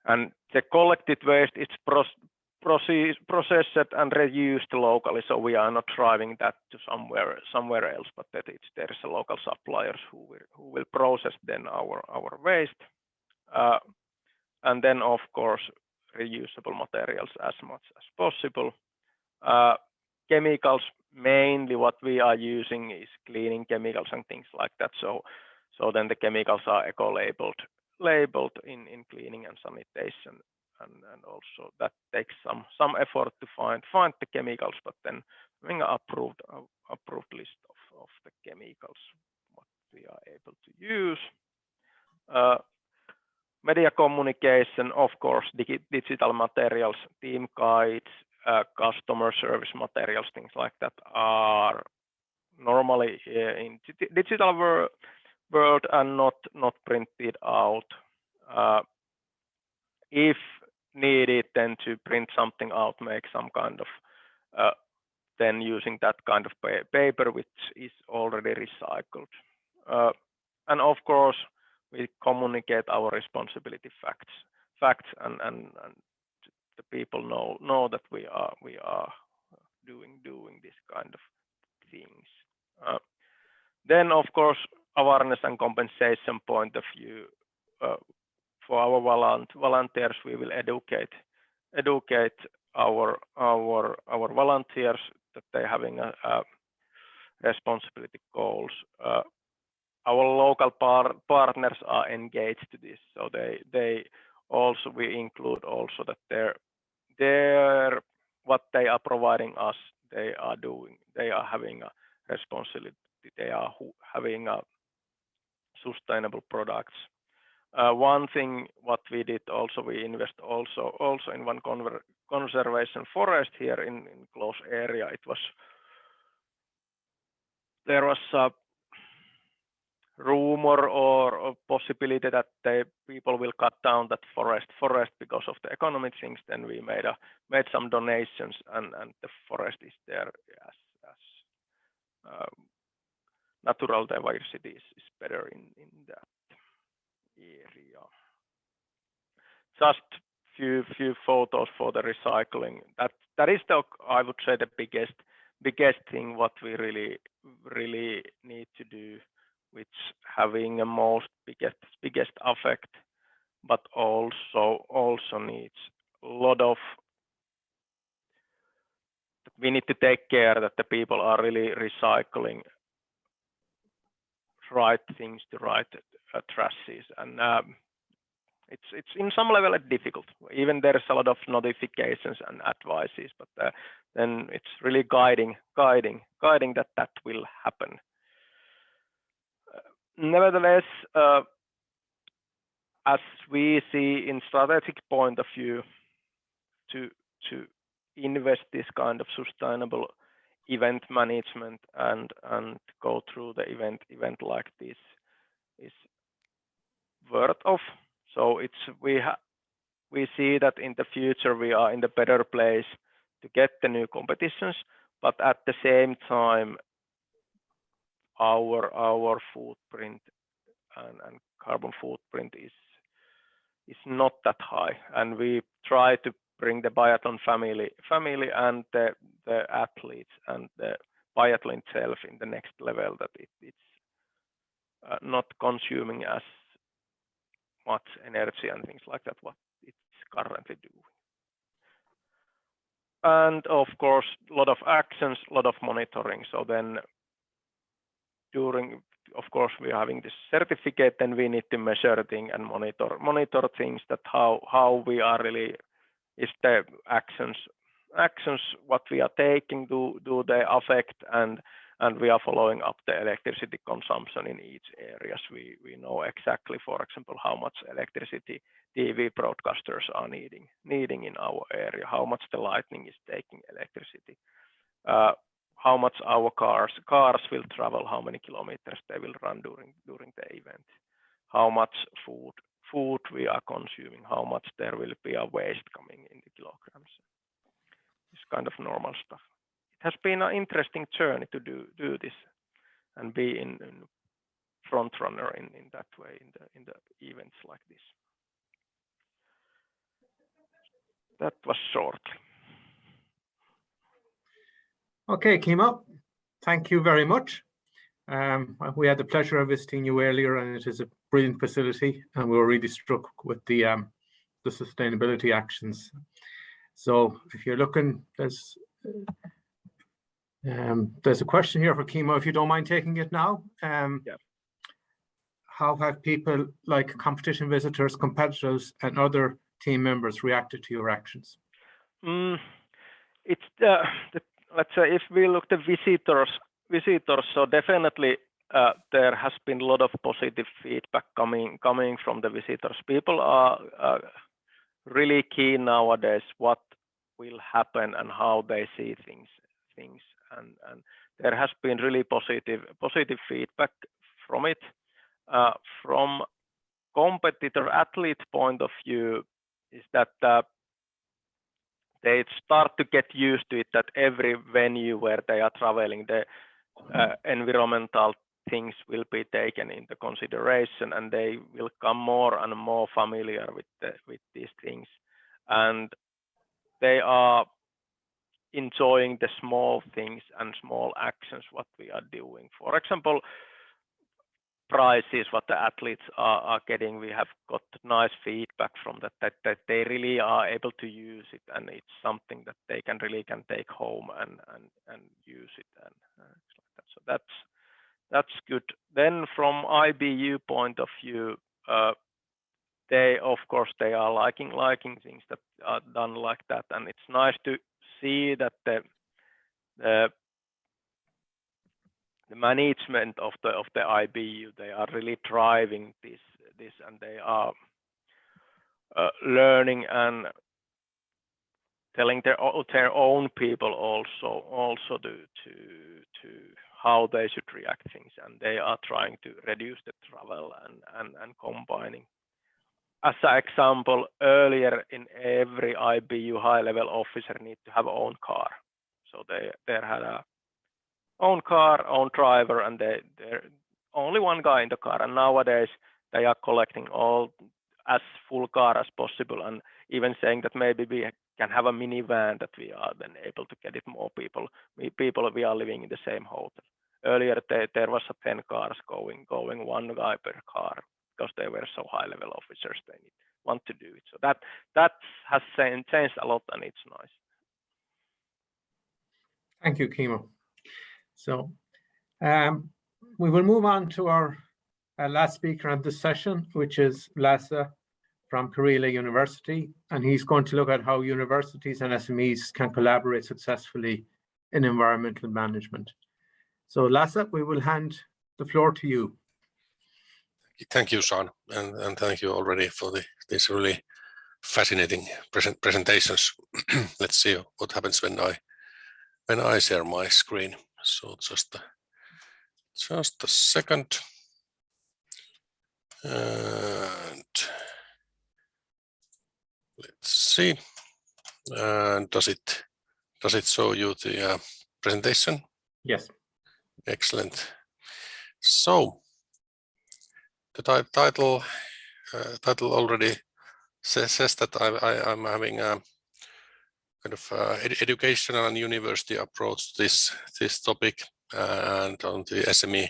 And the collected waste is processed and reused locally, so we are not driving that to somewhere else, but that there is a local suppliers who will process then our waste, and then of course reusable materials as much as possible. Chemicals, mainly what we are using is cleaning chemicals and things like that. So then the chemicals are eco-labeled in cleaning and sanitation, and also that takes some effort to find the chemicals, but then having an approved list of the chemicals what we are able to use. Media communication, of course, digital materials, team guides, customer service materials, things like that are normally in digital world and not printed out. If needed, then to print something out, make some kind of then using that kind of paper which is already recycled. And of course, we communicate our responsibility facts, and the people know that we are doing this kind of things. Then, of course, awareness and compensation point of view, for our volunteers, we will educate our volunteers that they having a responsibility goals. Our local partners are engaged to this, so they also, we include also that their what they are providing us, they are having a responsibility, they are having a sustainable products. One thing what we did also, we invest also in one conservation forest here in close area. There was a rumor or a possibility that people will cut down that forest because of the economic things. Then we made some donations, and the forest is there as natural diversity is better in that area. Just few photos for the recycling. That is the, I would say, the biggest thing what we really need to do, which having a most biggest effect, but also needs a lot of. We need to take care that the people are really recycling right things to right trashes, and it's in some level difficult. Even there is a lot of notifications and advices, but then it's really guiding that will happen. Nevertheless, as we see in strategic point of view, to invest this kind of sustainable event management and go through the event like this is worth of. So we see that in the future we are in the better place to get the new competitions, but at the same time our footprint and carbon footprint is not that high, and we try to bring the biathlon family and the athletes and the biathlon itself in the next level, that it's not consuming as much energy and things like that what it's currently doing. And of course, a lot of actions, a lot of monitoring. So then during, of course, we're having this certificate, then we need to measure things and monitor things, that how we are really, is the actions what we are taking, do they affect, and we are following up the electricity consumption in each areas. We know exactly, for example, how much electricity TV broadcasters are needing in our area, how much the lighting is taking electricity, how much our cars will travel, how many kilometers they will run during the event, how much food we are consuming, how much there will be a waste coming in the kilograms. This kind of normal stuff. It has been an interesting journey to do this and be in front runner in that way in the events like this. That was shortly. Okay, Kimmo, thank you very much. We had the pleasure of visiting you earlier, and it is a brilliant facility, and we were really struck with the sustainability actions. So if you're looking, there's a question here for Kimmo, if you don't mind taking it now. Yeah. How have people like competition visitors, competitors, and other team members reacted to your actions? It's let's say if we look at visitors, so definitely there has been a lot of positive feedback coming from the visitors. People are really keen nowadays what will happen and how they see things, and there has been really positive feedback from it. From competitor athlete point of view, is that they start to get used to it, that every venue where they are traveling, the environmental things will be taken into consideration, and they will come more and more familiar with these things, and they are enjoying the small things and small actions what we are doing. For example, prizes what the athletes are getting. We have got nice feedback from that they really are able to use it, and it's something that they can take home and use it and like that. So that's good. Then from IBU point of view, they of course they are liking things that are done like that, and it's nice to see that the management of the IBU, they are really driving this and they are learning and telling their own people also to how they should react things, and they are trying to reduce the travel and combining. As an example, earlier in every IBU high-level officer need to have own car, so they had a own car, own driver, and they're only one guy in the car. And nowadays they are collecting all as full car as possible, and even saying that maybe we can have a minivan that we are then able to get it more people we are living in the same hotel. Earlier there was 10 cars going one guy per car because they were so high level officers they want to do it. So that has changed a lot, and it's nice. Thank you, Kimmo. So we will move on to our last speaker on this session, which is Lasse from Karela University, and he's going to look at how universities and SMEs can collaborate successfully in environmental management. So Lasse, we will hand the floor to you. Thank you, Sean, and thank you already for these really fascinating presentations. Let's see what happens when I share my screen. So just a second, and let's see. And does it show you the presentation? Yes. Excellent. So the title already says that I'm having a kind of educational and university approach to this topic, and on the SME,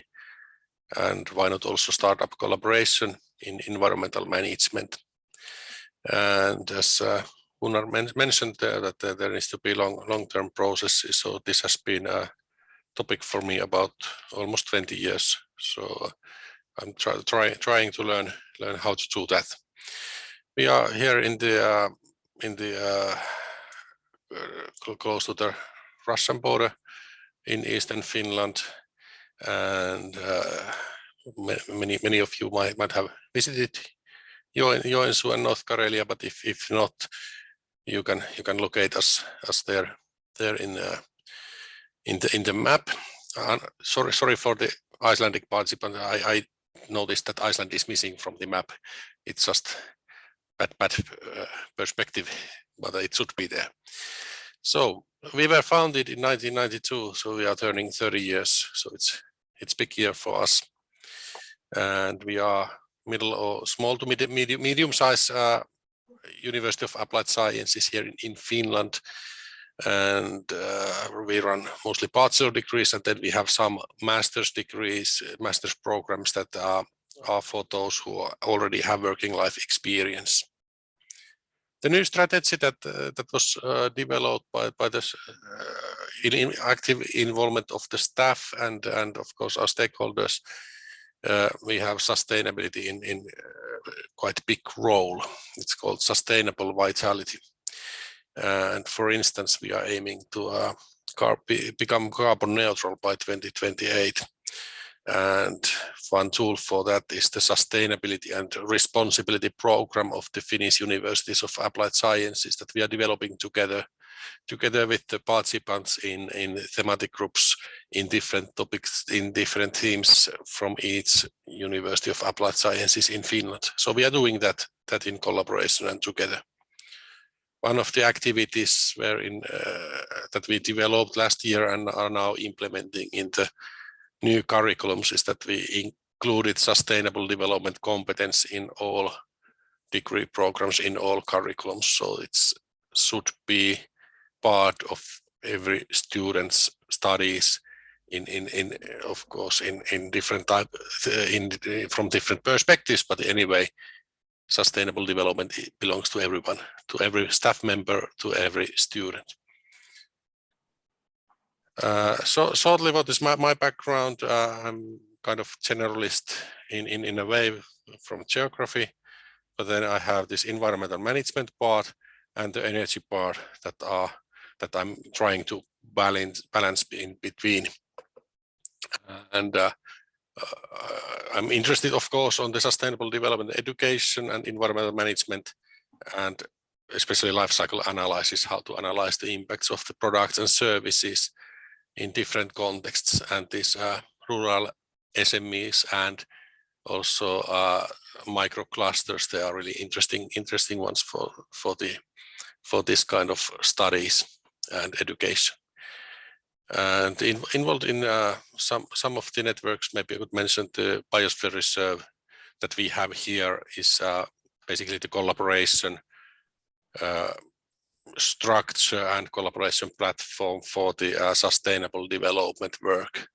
and why not also startup collaboration in environmental management. And as Gunnar mentioned that there needs to be long-term processes, so this has been a topic for me about almost 20 years. So I'm trying to learn how to do that. We are here in the close to the Russian border in eastern Finland, and many of you might have visited Joensuu and North Karelia, but if not, you can locate us there in the map. Sorry for the Icelandic participant. I noticed that Iceland is missing from the map. It's just bad perspective, but it should be there. So we were founded in 1992, so we are turning 30 years. So it's big year for us, and we are middle or small to medium size University of Applied Sciences here in Finland, and we run mostly bachelor degrees, and then we have some master's degrees, master's programs that are for those who already have working life experience. The new strategy that was developed by the active involvement of the staff and of course our stakeholders, we have sustainability in quite big role. It's called sustainable vitality. And for instance, we are aiming to become carbon neutral by 2028. And one tool for that is the Sustainability and Responsibility Program of the Finnish Universities of Applied Sciences that we are developing together with the participants in thematic groups in different topics, in different themes from each University of Applied Sciences in Finland. So we are doing that in collaboration and together. One of the activities that we developed last year and are now implementing in the new curriculums is that we included sustainable development competence in all degree programs, in all curriculums. So it should be part of every student's studies of course in different type from different perspectives, but anyway, sustainable development belongs to everyone, to every staff member, to every student. So shortly, what is my background? I'm kind of generalist in a way from geography, but then I have this environmental management part and the energy part that I'm trying to balance in between. And I'm interested, of course, on the sustainable development education and environmental management, and especially life cycle analysis, how to analyze the impacts of the products and services in different contexts, and these rural SMEs and also micro clusters. They are really interesting ones for this kind of studies and education. And involved in some of the networks, maybe I could mention the biosphere reserve that we have here is basically the collaboration structure and collaboration platform for the sustainable development work.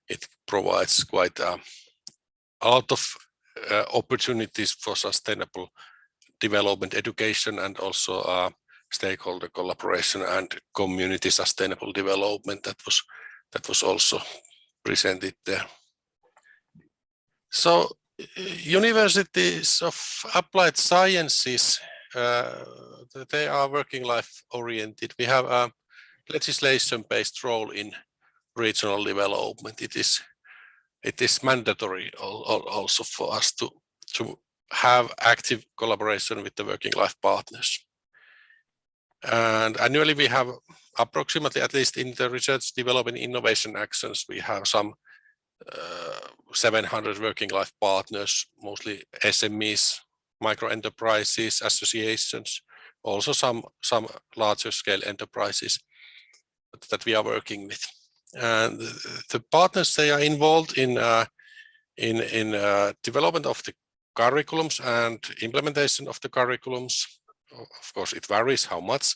It provides quite a lot of opportunities for sustainable development education and also stakeholder collaboration and community sustainable development that was also presented there. So universities of applied sciences, they are working life oriented. We have a legislation based role in regional development. It is mandatory also for us to have active collaboration with the working life partners. And annually we have approximately, at least in the research development innovation actions, we have some 700 working life partners, mostly SMEs, micro enterprises, associations, also some larger scale enterprises that we are working with. And the partners, they are involved in development of the curriculums and implementation of the curriculums. Of course, it varies how much,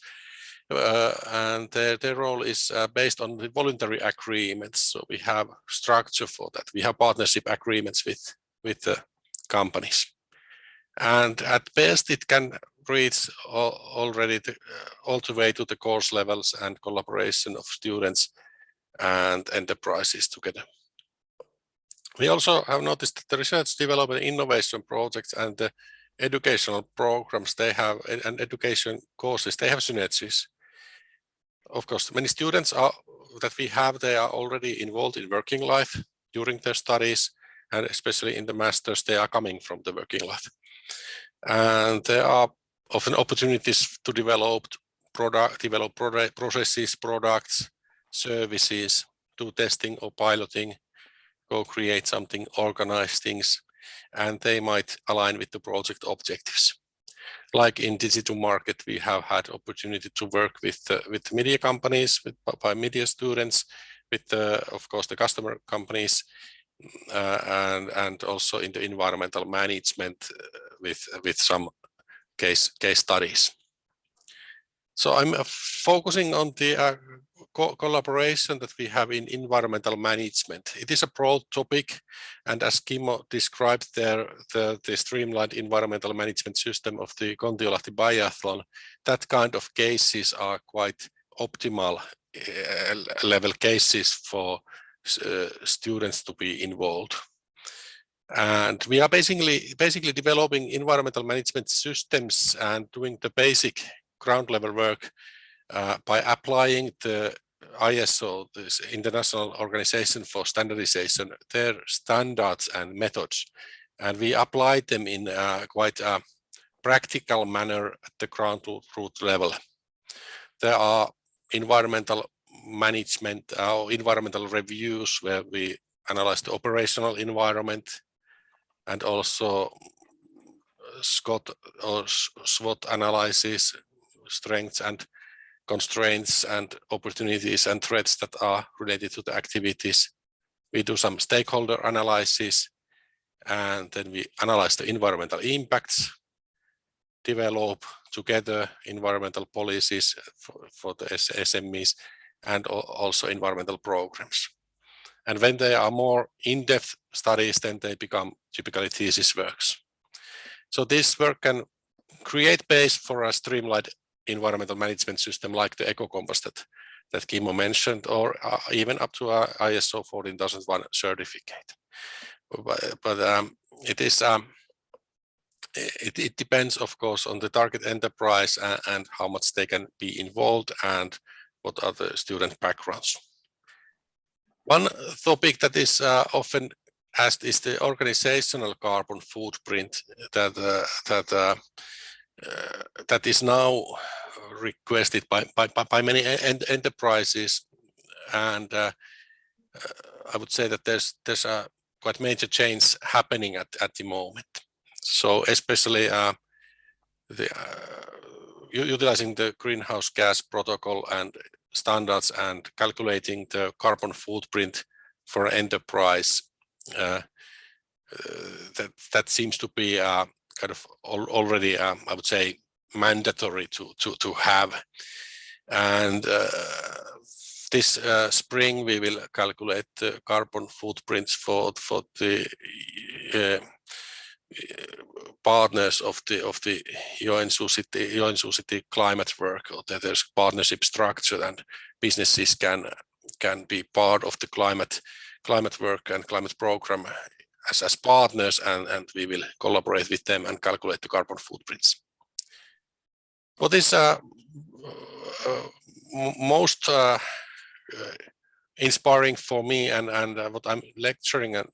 and their role is based on the voluntary agreements. So we have structure for that. We have partnership agreements with the companies, and at best it can reach already all the way to the course levels and collaboration of students and enterprises together. We also have noticed that the research development innovation projects and the educational programs they have, and education courses, they have synergies. Of course, many students that we have, they are already involved in working life during their studies, and especially in the masters, they are coming from the working life. And there are often opportunities to develop processes, products, services, do testing or piloting, go create something, organize things, and they might align with the project objectives. Like in Digi2market, we have had opportunity to work with media companies, by media students, with of course the customer companies, and also in the environmental management with some case studies. So I'm focusing on the collaboration that we have in environmental management. It is a broad topic, and as Kimmo described there, the streamlined environmental management system of the Kontiolahti Biathlon, that kind of cases are quite optimal level cases for students to be involved. And we are basically developing environmental management systems and doing the basic ground level work by applying the ISO, this International Organization for Standardization, their standards and methods. And we apply them in quite a practical manner at the ground-root level. There are environmental management, environmental reviews where we analyze the operational environment, and also SWOT analysis, strengths and constraints and opportunities and threats that are related to the activities. We do some stakeholder analysis, and then we analyze the environmental impacts, develop together environmental policies for the SMEs, and also environmental programs. And when they are more in-depth studies, then they become typically thesis works. So this work can create base for a streamlined environmental management system like the eco-compass that Kimmo mentioned, or even up to a ISO 14001 certificate. But it depends, of course, on the target enterprise and how much they can be involved and what are the student backgrounds. One topic that is often asked is the organizational carbon footprint that is now requested by many enterprises, and I would say that there's a quite major change happening at the moment. So especially utilizing the greenhouse gas protocol and standards and calculating the carbon footprint for enterprise, that seems to be kind of already, I would say, mandatory to have. And this spring we will calculate the carbon footprints for the partners of the Joensuu City climate work. There's partnership structure, and businesses can be part of the climate work and climate program as partners, and we will collaborate with them and calculate the carbon footprints. What is most inspiring for me and what I'm lecturing and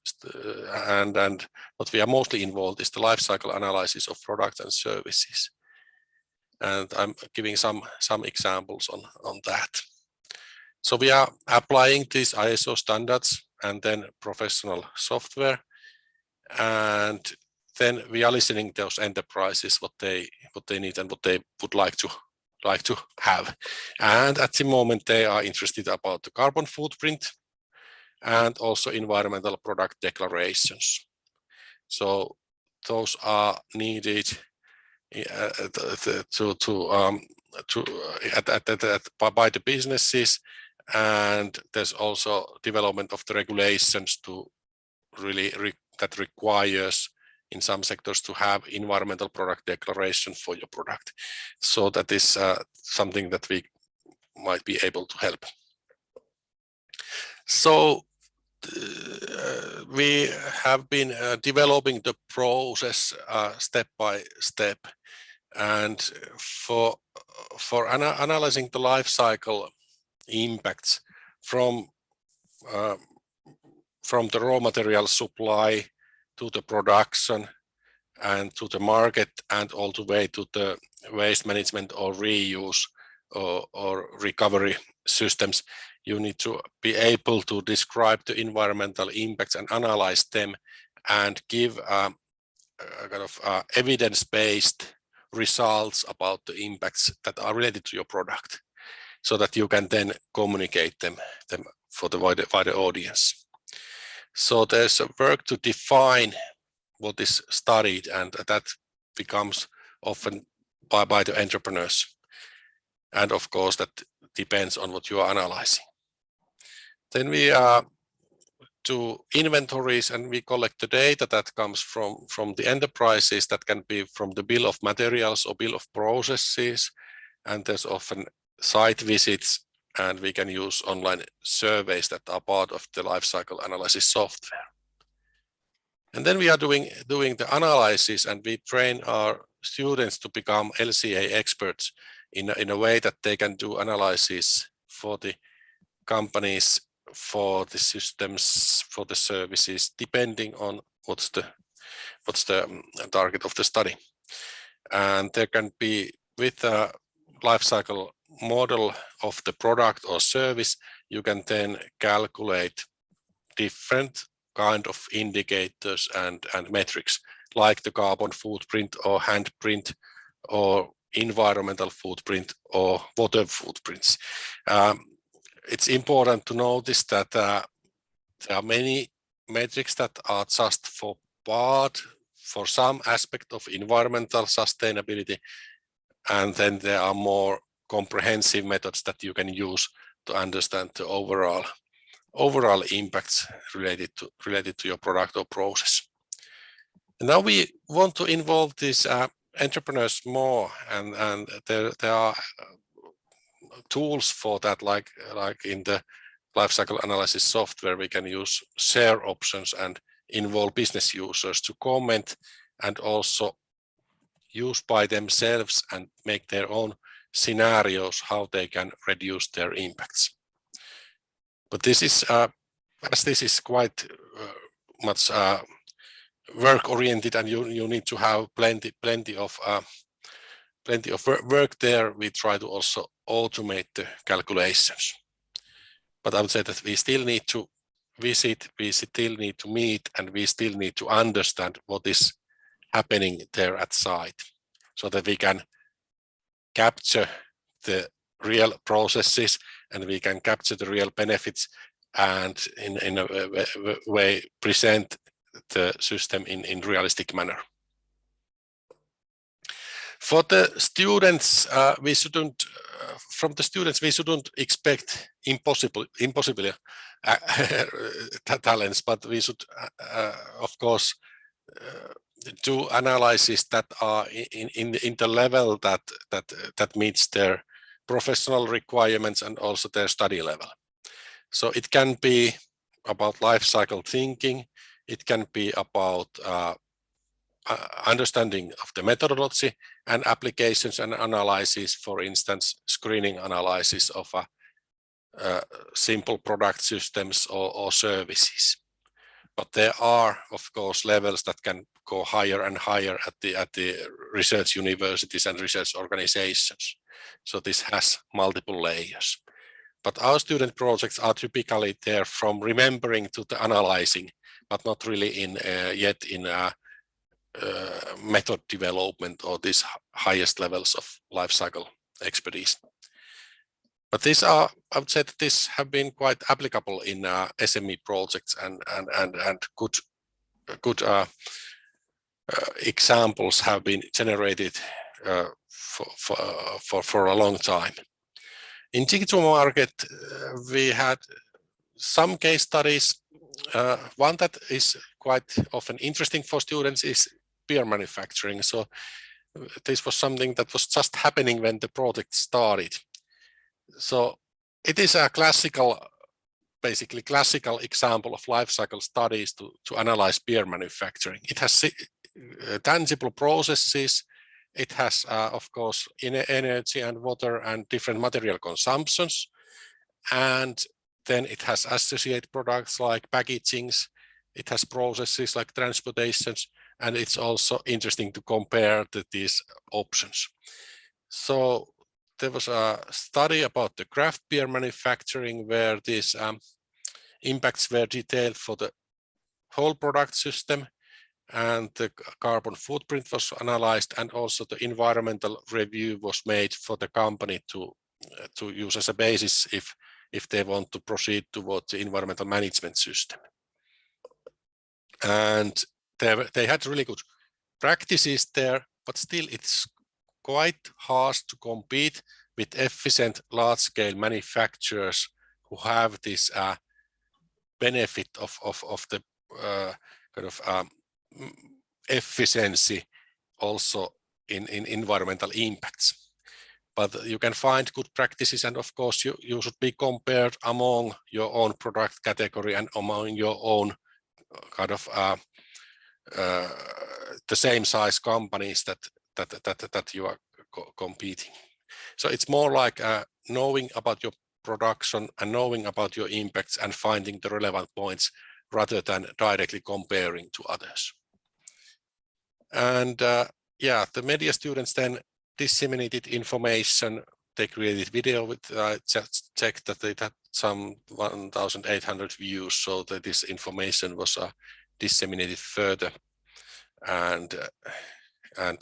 what we are mostly involved is the life cycle analysis of products and services. And I'm giving some examples on that. So we are applying these ISO standards and then professional software, and then we are listening to those enterprises what they need and what they would like to have. And at the moment they are interested about the carbon footprint and also environmental product declarations. So those are needed by the businesses, and there's also development of the regulations to really that requires in some sectors to have environmental product declaration for your product. So that is something that we might be able to help. So we have been developing the process step by step, and for analyzing the life cycle impacts from the raw material supply to the production and to the market and all the way to the waste management or reuse or recovery systems, you need to be able to describe the environmental impacts and analyze them and give kind of evidence-based results about the impacts that are related to your product, so that you can then communicate them for the wider audience. So there's a work to define what is studied, and that becomes often by the entrepreneurs. And of course, that depends on what you are analyzing. Then we do inventories, and we collect the data that comes from the enterprises. That can be from the bill of materials or bill of processes, and there's often site visits, and we can use online surveys that are part of the lifecycle analysis software. And then we are doing the analysis, and we train our students to become LCA experts in a way that they can do analysis for the companies, for the systems, for the services, depending on what's the target of the study. And there can be, with a lifecycle model of the product or service, you can then calculate different kind of indicators and metrics, like the carbon footprint or handprint or environmental footprint or water footprints. It's important to notice that there are many metrics that are just for some aspect of environmental sustainability, and then there are more comprehensive methods that you can use understand the overall impacts related to your product or process. And now we want to involve these entrepreneurs more, and there are tools for that, like in the lifecycle analysis software, we can use share options and involve business users to comment and also use by themselves and make their own scenarios how they can reduce their impacts. But this is as this is quite much work oriented, and you need to have plenty of work there. We try to also automate the calculations. But I would say that we still need to visit, we still need to meet, and we still need to understand what is happening there at site, so that we can capture the real processes and we can capture the real benefits, and in a way present the system in realistic manner. For the students, we shouldn't expect impossible talents, but we should of course do analysis that are in the level that meets their professional requirements and also their study level. So it can be about life cycle thinking, it can be about understanding of the methodology and applications and analysis, for instance, screening analysis of simple product systems or services. But there are, of course, levels that can go higher and higher at the research universities and research organizations. So this has multiple layers. But our student projects are typically there from remembering to the analyzing, but not really yet in method development or these highest levels of life cycle expertise. But these are, I would say that these have been quite applicable in SME projects, and good examples have been generated for a long time. In Digi2market, we had some case studies. One that is quite often interesting for students is beer manufacturing. So this was something that was just happening when the project started. So it is a basically classical example of life cycle studies to analyze beer manufacturing. It has tangible processes. It has, of course, energy and water and different material consumptions. And then it has associated products like packagings. It has processes like transportations. And it's also interesting to compare these options. So there was a study about the craft beer manufacturing where these impacts were detailed for the whole product system, and the carbon footprint was analyzed, and also the environmental review was made for the company to use as a basis if they want to proceed towards the environmental management system. And they had really good practices there, but still it's quite hard to compete with efficient large-scale manufacturers who have this benefit of the kind of efficiency also in environmental impacts. But you can find good practices, and of course you should be compared among your own product category and among your own kind of the same size companies that you are competing. So it's more like knowing about your production and knowing about your impacts and finding the relevant points rather than directly comparing to others. And yeah, the media students then disseminated information. They created video with just checked that they had some 1,800 views, so that this information was disseminated further. And I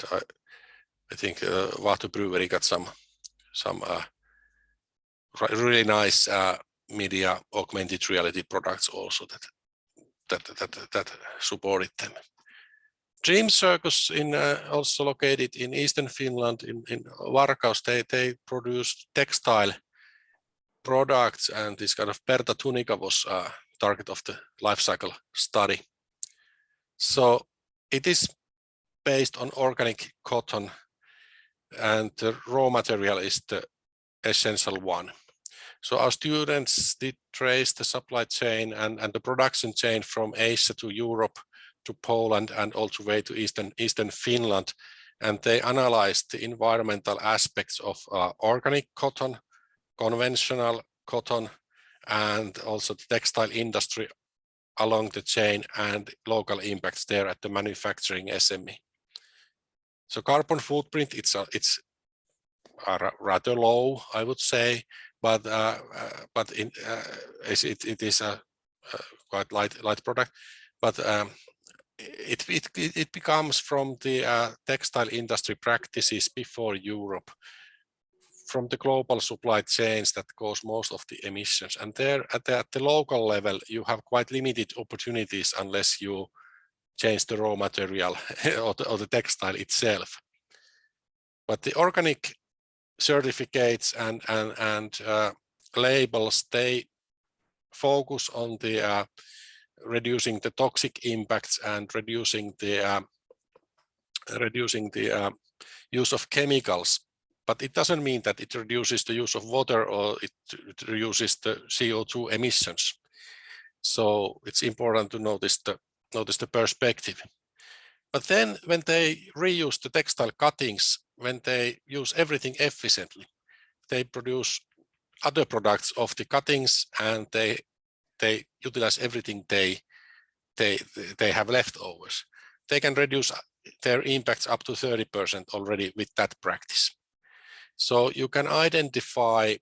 think Vaatu Brewery got some really nice media augmented reality products also that supported them. Dream Circus also located in Eastern Finland in Varkaus, they produced textile products, and this kind of Berta tunica was target of the life cycle study. So it is based on organic cotton, and the raw material is the essential one. So our students did trace the supply chain and the production chain from Asia to Europe to Poland and all the way to Eastern Finland. And they analyzed the environmental aspects of organic cotton, conventional cotton, and also the textile industry along the chain and local impacts there at the manufacturing SME. So carbon footprint, it's rather low, I would say, but it is a quite light product. But it becomes from the textile industry practices before Europe, from the global supply chains that cause most of the emissions. And there at the local level, you have quite limited opportunities unless you change the raw material or the textile itself. But the organic certificates and labels, they focus on the reducing the toxic impacts and reducing the use of chemicals. But it doesn't mean that it reduces the use of water or it reduces the CO2 emissions. So it's important to notice the perspective. But then when they reuse the textile cuttings, when they use everything efficiently, they produce other products of the cuttings, and they utilize everything they have leftovers. They can reduce their impacts up to 30% already with that practice. So you can identify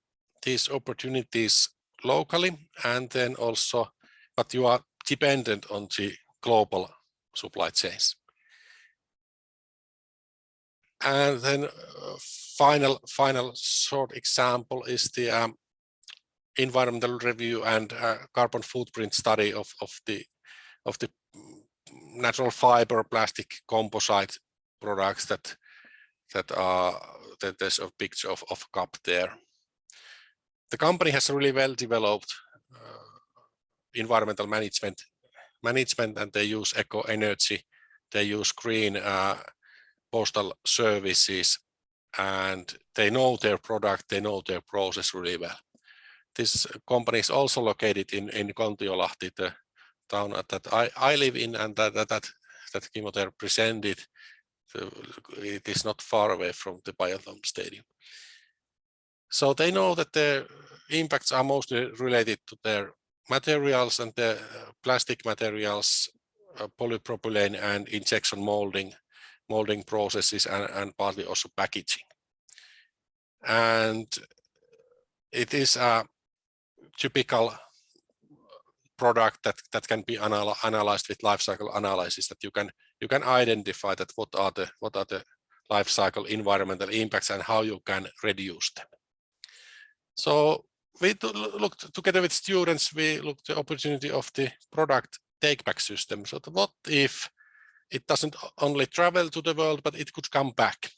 these opportunities locally, and then also, but you are dependent on the global supply chains. And then final short example is the environmental review and carbon footprint study of the natural fiber plastic composite products that there's a picture of a cup there. The company has really well developed environmental management, and they use eco energy, they use green postal services, and they know their product, they know their process really well. This company is also located in Kontiolahti, the town that I live in, and that Kimmo there presented. It is not far away from the Biathlon Stadium. So they know that the impacts are mostly related to their materials and the plastic materials, polypropylene and injection molding processes, and partly also packaging. And it is a typical product that can be analyzed with life cycle analysis, that you can identify that what are the life cycle environmental impacts and how you can reduce them. So we looked together with students, we looked at the opportunity of the product take-back system. So what if it doesn't only travel to the world, but it could come back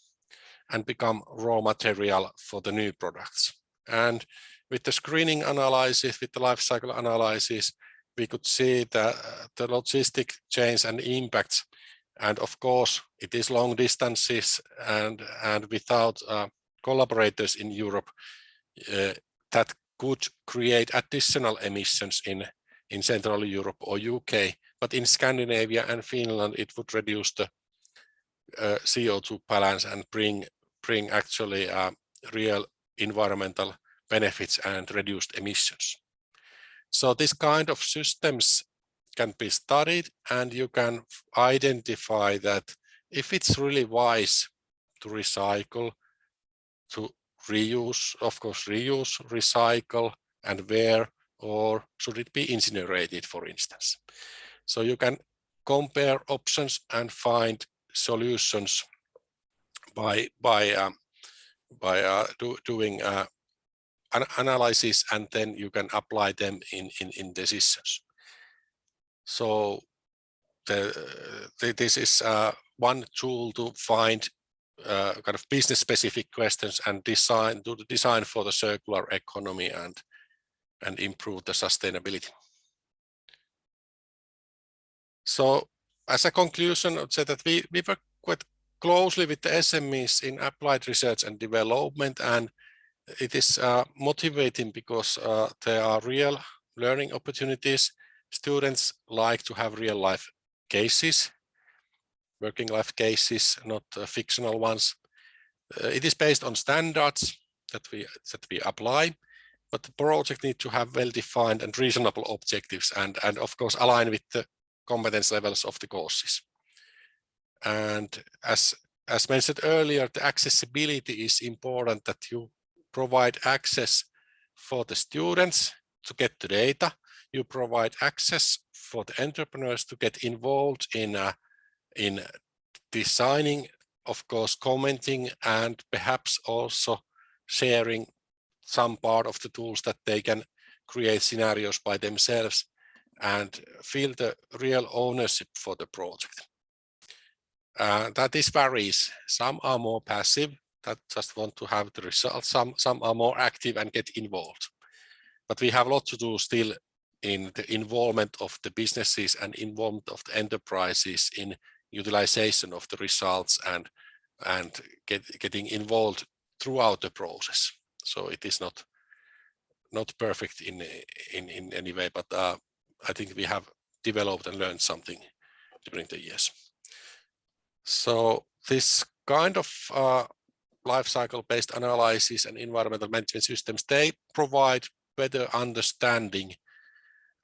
and become raw material for the new products. And with the screening analysis, with the life cycle analysis, we could see the logistic chains and impacts. And of course, it is long distances, and without collaborators in Europe, that could create additional emissions in Central Europe or UK. But in Scandinavia and Finland, it would reduce the CO2 balance and bring actually real environmental benefits and reduced emissions. So this kind of systems can be studied, and you can identify that if it's really wise to recycle, to reuse, of course, reuse, recycle, and where, or should it be incinerated, for instance. So you can compare options and find solutions by doing analysis, and then you can apply them in decisions. So this is one tool to find kind of business specific questions and design for the circular economy and improve the sustainability. So as a conclusion, I'd say that we work quite closely with the SMEs in applied research and development, and it is motivating because there are real learning opportunities. Students like to have real life cases, working life cases, not fictional ones. It is based on standards that we apply, but the project needs to have well-defined and reasonable objectives, and of course align with the competence levels of the courses. And as mentioned earlier, the accessibility is important, that you provide access for the students to get the data. You provide access for the entrepreneurs to get involved in designing, of course, commenting, and perhaps also sharing some part of the tools that they can create scenarios by themselves and feel the real ownership for the project. That is varies. Some are more passive, that just want to have the results. Some are more active and get involved. But we have a lot to do still in the involvement of the businesses and involvement of the enterprises in utilization of the results and getting involved throughout the process. So it is not perfect in any way, but I think we have developed and learned something during the years. So this kind of life cycle based analysis and environmental management systems, they provide better understanding,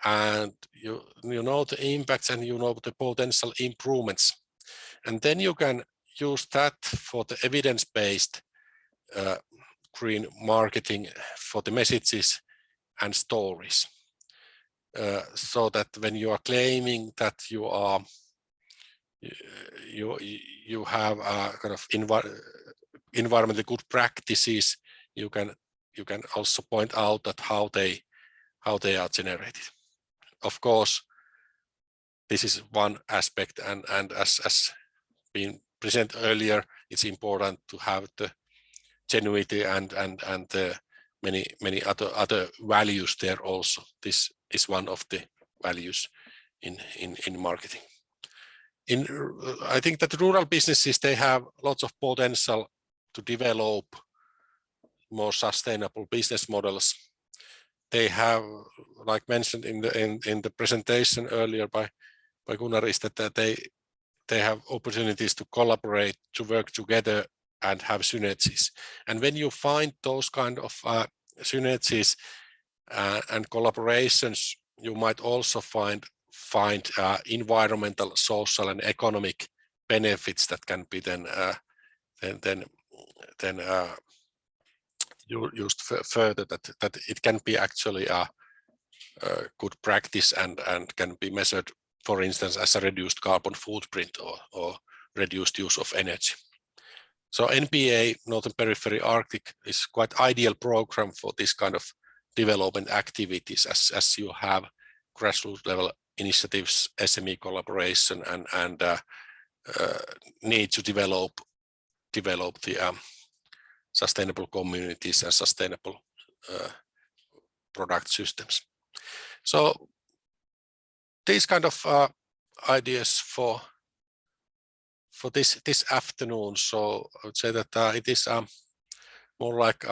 and you know the impacts and you know the potential improvements, and then you can use that for the evidence-based green marketing for the messages and stories, so that when you are claiming that you have a kind of environmentally good practices, you can also point out that how they are generated. Of course, this is one aspect, and as been presented earlier, it's important to have the genuity and the many other values there also. This is one of the values in marketing. I think that rural businesses, they have lots of potential to develop more sustainable business models. They have, like mentioned in the presentation earlier by Gunnar, is that they have opportunities to collaborate, to work together, and have synergies. And when you find those kind of synergies and collaborations, you might also find environmental, social, and economic benefits that can be then used further. That it can be actually a good practice and can be measured, for instance, as a reduced carbon footprint or reduced use of energy. So NPA, Northern Periphery Arctic, is quite ideal program for this kind of development activities, as you have grassroots level initiatives, SME collaboration, and need to develop the sustainable communities and sustainable product systems. So these kind of ideas for this afternoon. So I would say that it is more like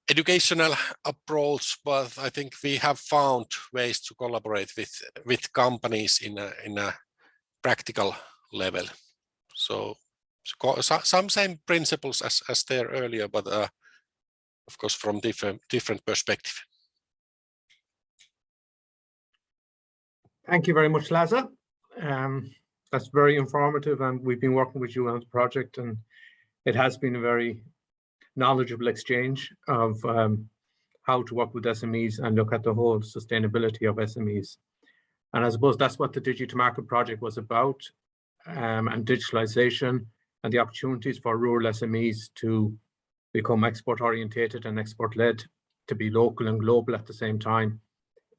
educational approach, but I think we have found ways to collaborate with companies in a practical level. So some same principles as there earlier, but of course from different perspective. Thank you very much, Laza. That's very informative, and we've been working with you on the project, and it has been a very knowledgeable exchange of how to work with SMEs and look at the whole sustainability of SMEs. And I suppose that's what the Digi2market project was about, and digitalization and the opportunities for rural SMEs to become export orientated and export led, to be local and global at the same time,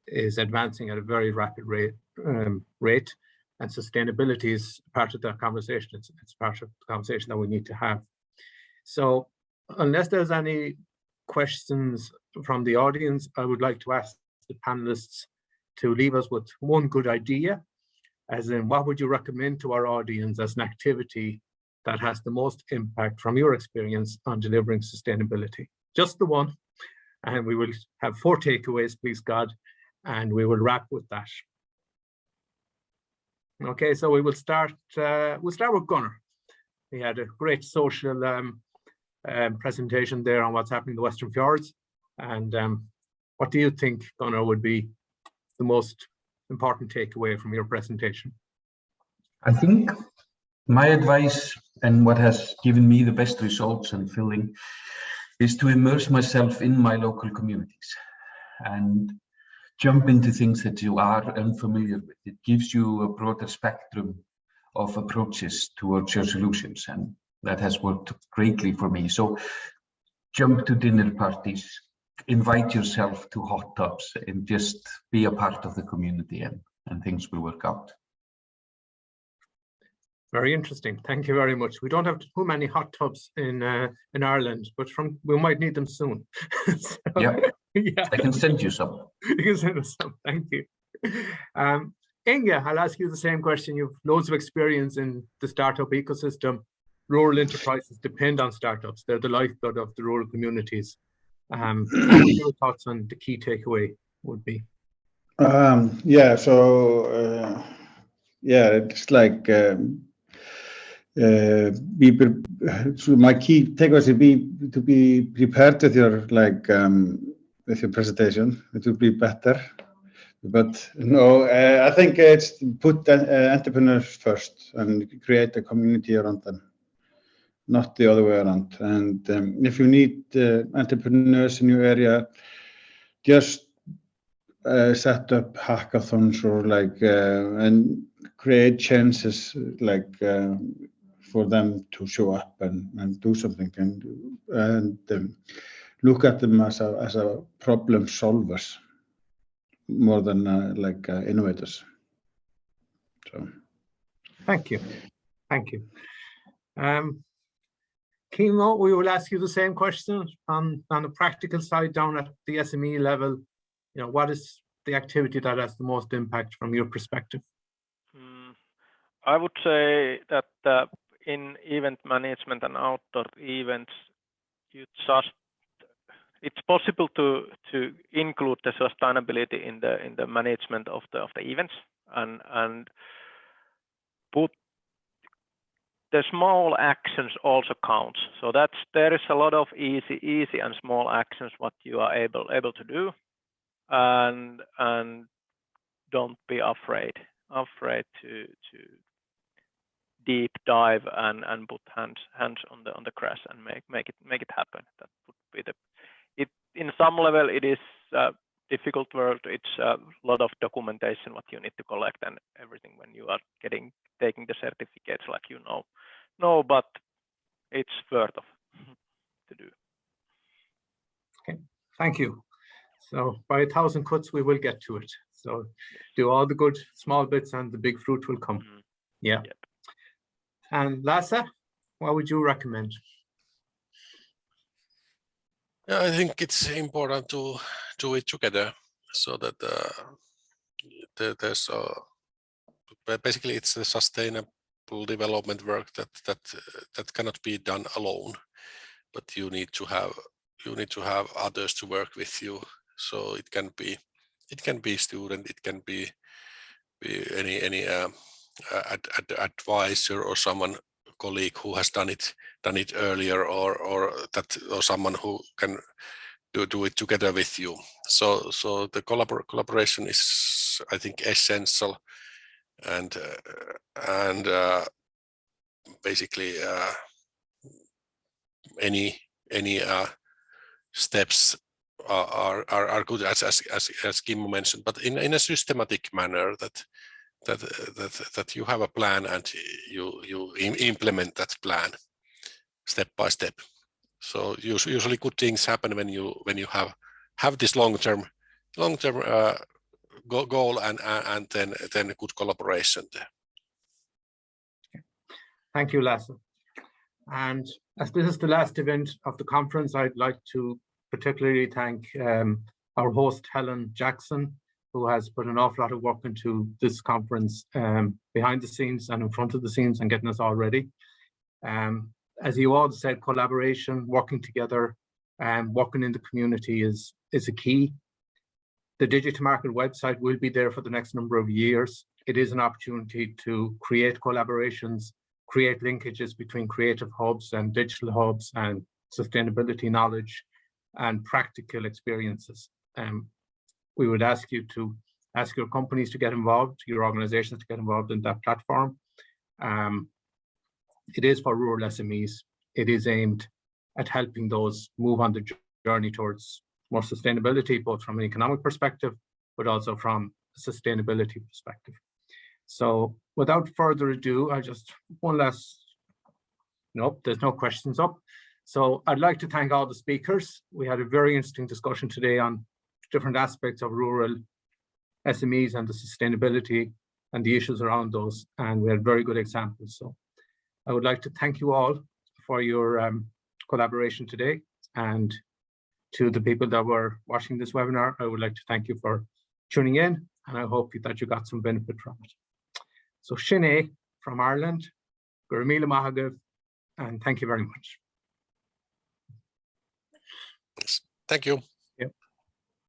is advancing at a very rapid rate. And sustainability is part of that conversation. It's part of the conversation that we need to have. So unless there's any questions from the audience, I would like to ask the panelists to leave us with one good idea, as in what would you recommend to our audience as an activity that has the most impact from your experience on delivering sustainability? Just the one. And we will have 4 takeaways, please God, and we will wrap with that. Okay, so we will start. We'll start with Gunnar. He had a great social presentation there on what's happening in the Western Fjords. And what do you think, Gunnar, would be the most important takeaway from your presentation? I think my advice and what has given me the best results and feeling is to immerse myself in my local communities and jump into things that you are unfamiliar with. It gives you a broader spectrum of approaches towards your solutions, and that has worked greatly for me. So jump to dinner parties, invite yourself to hot tubs, and just be a part of the community, and things will work out. Very interesting. Thank you very much. We don't have too many hot tubs in Ireland, but we might need them soon. So, yeah, yeah, I can send you some. You can send us some. Thank you. Inge, I'll ask you the same question. You've loads of experience in the startup ecosystem. Rural enterprises depend on startups. They're the lifeblood of the rural communities. What would your thoughts on the key takeaway would be? Yeah, so it's like so my key takeaways would be to be prepared with your presentation. It would be better, but no, I think it's put entrepreneurs first and create a community around them, not the other way around. And if you need entrepreneurs in your area, just set up hackathons or and create chances for them to show up and do something and look at them as a problem solvers more than innovators. So thank you. Kimo, we will ask you the same question on the practical side down at the SME level. You know, what is the activity that has the most impact from your perspective? I would say that in event management and outdoor events, it's possible to include the sustainability in the management of the events and put the small actions also counts. So there is a lot of easy and small actions what you are able to do, and don't be afraid to deep dive and put hands on the crash and make it happen. That would be it. In some level, it is a difficult world. It's a lot of documentation what you need to collect and everything when you are taking the certificates, No, but it's worth of to do. Okay, thank you. So by 1,000 cuts, we will get to it. So do all the good small bits and the big fruit will come. Yeah. Yep. And Lasse, what would you recommend? Yeah, I think it's important to do it together so that there's basically it's a sustainable development work that cannot be done alone, but you need to have others to work with you. So it can be student, it can be any advisor or colleague who has done it earlier, or someone who can do it together with you. So the collaboration is, I think, essential, and basically any steps are good, as Kimmo mentioned, but in a systematic manner that you have a plan and you implement that plan step by step. So usually good things happen when you have this long-term goal and then a good collaboration there. Thank you, Lasse. And as this is the last event of the conference, I'd like to particularly thank our host, Helen Jackson, who has put an awful lot of work into this conference behind the scenes and in front of the scenes and getting us all ready. As you all said, collaboration, working together, and working in the community is a key. The Digi2market website will be there for the next number of years. It is an opportunity to create collaborations, create linkages between creative hubs and digital hubs and sustainability knowledge and practical experiences. We would ask you to ask your companies to get involved, your organizations to get involved in that platform. It is for rural SMEs. It is aimed at helping those move on the journey towards more sustainability, both from an economic perspective, but also from a sustainability perspective. So without further ado, nope, there's no questions up. So I'd like to thank all the speakers. We had a very interesting discussion today on different aspects of rural SMEs and the sustainability and the issues around those. And we had very good examples. So I would like to thank you all for your collaboration today. And to the people that were watching this webinar, I would like to thank you for tuning in, and I hope that you got some benefit from it. So Sinead from Ireland, Gurmila Mahagav, and thank you very much. Thank you.